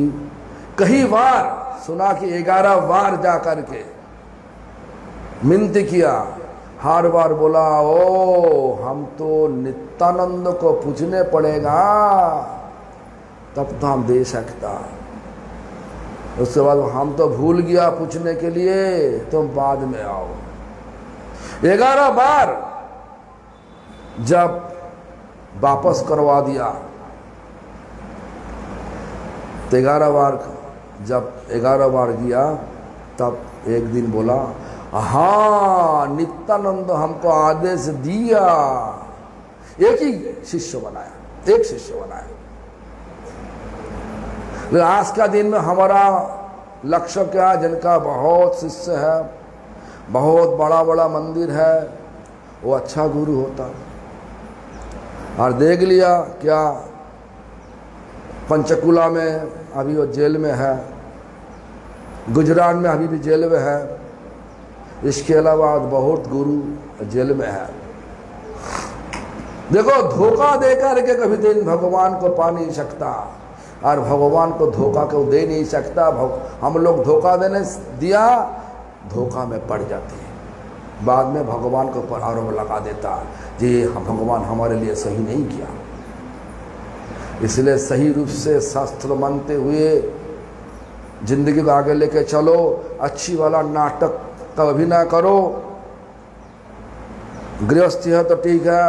कई बार सुना कि 11 बार जा करके मिनती किया, हर बार बोला ओ हम तो नित्यानंद को पूछने पड़ेगा तब तो हम दे सकता। उसके बाद हम तो भूल गया पूछने के लिए, तुम बाद में आओ। 11 बार जब वापस करवा दिया तो 11 बार, जब 11 बार गया तब एक दिन बोला हाँ नित्यानंद हमको आदेश दिया। एक ही शिष्य बनाया, एक शिष्य बनाया। लेकिन आज का दिन में हमारा लक्ष्य क्या, जिनका बहुत शिष्य है, बहुत बड़ा बड़ा मंदिर है, वो अच्छा गुरु होता। और देख लिया क्या पंचकुला में अभी वो जेल में है, गुजरात में अभी भी जेल में है, इसके अलावा बहुत गुरु जेल में है। देखो धोखा देकर के कभी दिन भगवान को पा नहीं सकता, और भगवान को धोखा को दे नहीं सकता। हम लोग धोखा देने दिया, धोखा में पड़ जाते हैं, बाद में भगवान को पर आरोप लगा देता जी भगवान हमारे लिए सही नहीं किया। इसलिए सही रूप से शास्त्र मानते हुए जिंदगी को आगे लेके चलो। अच्छी वाला नाटक का अभिनय करो। गृहस्थी है तो ठीक है,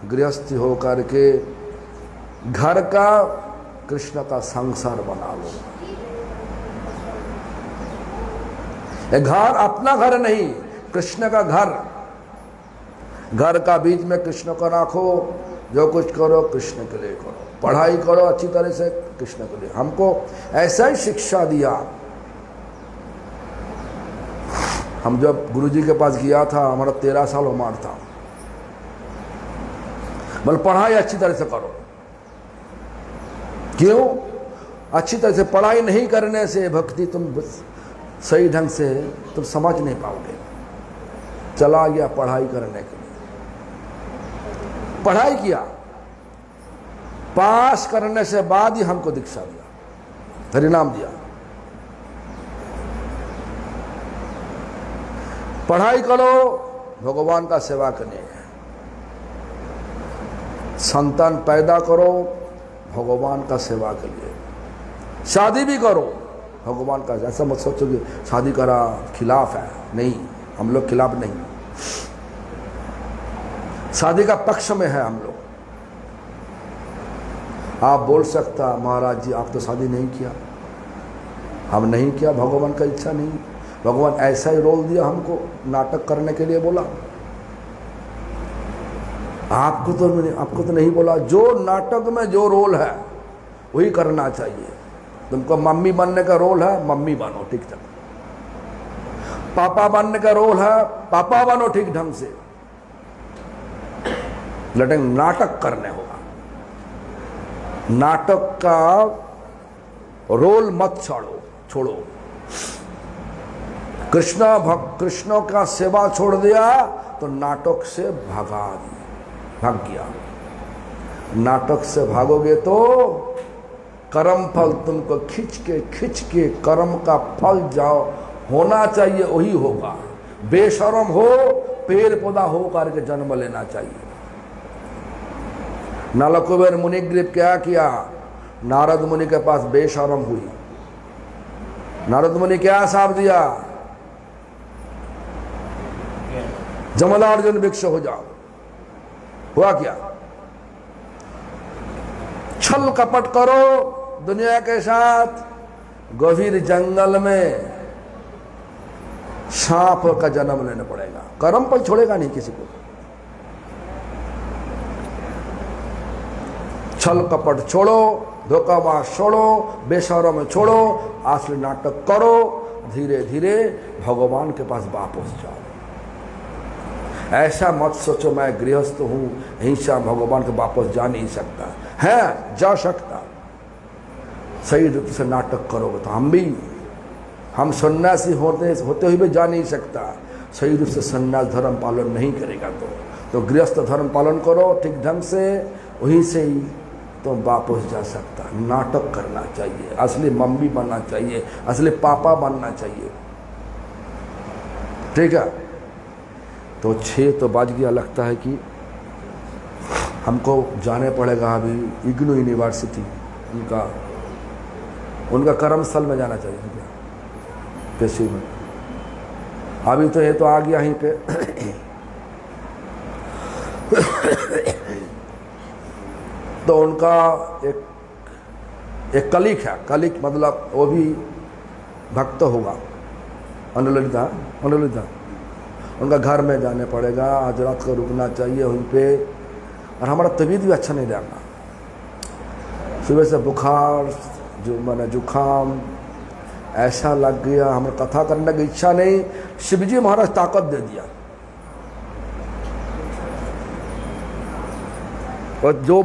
गृहस्थी हो करके घर का कृष्ण का संसार बना लो। ये घर अपना घर नहीं, कृष्ण का घर। घर का बीच में कृष्ण को रखो, जो कुछ करो कृष्ण के लिए करो, पढ़ाई करो अच्छी तरह से कृष्ण के लिए। हमको ऐसा ही शिक्षा दिया। हम जब गुरुजी के पास गया था, हमारा 13 साल उम्र था, मतलब पढ़ाई अच्छी तरह से करो। क्यों? अच्छी तरह से पढ़ाई नहीं करने से भक्ति तुम सही ढंग से तुम समझ नहीं पाओगे। चला गया पढ़ाई करने के लिए, पढ़ाई किया, पास करने से बाद ही हमको दीक्षा दिया, हरिनाम दिया। पढ़ाई करो, भगवान का सेवा करनी है। संतान पैदा करो, भगवान का सेवा के लिए। शादी भी करो, भगवान का। ऐसा मत सोचो कि शादी करा खिलाफ है, नहीं, हम लोग खिलाफ नहीं, शादी का पक्ष में है हम लोग। आप बोल सकता महाराज जी आप तो शादी नहीं किया। हम नहीं किया, भगवान का इच्छा नहीं। भगवान ऐसा ही रोल दिया हमको, नाटक करने के लिए बोला। आपको तो नहीं बोला। जो नाटक में जो रोल है वही करना चाहिए। तुमको मम्मी बनने का रोल है, मम्मी बनो ठीक ढंग। पापा बनने का रोल है, पापा बनो ठीक ढंग से। लेकिन नाटक करने होगा। नाटक का रोल मत छोड़ो। कृष्ण का सेवा छोड़ दिया तो नाटक से भाग गया। नाटक से भागोगे तो कर्म फल तुमको खींच के कर्म का फल जाओ होना चाहिए, वही होगा। बेशरम हो, पेड़ पौधा हो करके जन्म लेना चाहिए। नलकुबेर मुनिग्रीव क्या किया? नारद मुनि के पास बेशरम हुई। नारद मुनि क्या साप दिया? जमलार्जुन भिक्ष हो जाओ। हुआ क्या? छल कपट करो दुनिया के साथ, गभीर जंगल में सांप का जन्म लेना पड़ेगा। कर्म पर छोड़ेगा नहीं किसी को। छल कपट छोड़ो, धोखाबाज छोड़ो, बेशरम छोड़ो, असली नाटक करो। धीरे धीरे भगवान के पास वापस जाओ। ऐसा मत सोचो मैं गृहस्थ हूं, हिंसा भगवान के वापस जा नहीं सकता है। जा सकता, सही रूप से नाटक करोगे तो। हम सन्यासी होते हुए भी जा नहीं सकता। सही रूप से सन्यास धर्म पालन नहीं करेगा तो गृहस्थ धर्म पालन करो ठीक ढंग से, वहीं से ही तो वापस जा सकता। नाटक करना चाहिए, असली मम्मी बनना चाहिए, असली पापा बनना चाहिए। ठीक है, तो 6 तो बज गया, लगता है कि हमको जाने पड़ेगा अभी इग्नू यूनिवर्सिटी, उनका कर्मस्थल में जाना चाहिए क्या पेशी में। अभी तो ये तो आ गया यहीं पे तो उनका एक कलिक है, कलिक मतलब वो भी भक्त होगा, अनुललिता उनका घर में जाने पड़ेगा, आज रात को रुकना चाहिए वहीं पे। और हमारा तबीयत भी अच्छा नहीं रहना, सुबह से बुखार, जो मैंने जुखाम ऐसा लग गया, हमें कथा करने की इच्छा नहीं। शिवजी महाराज ताकत दे दिया, और जो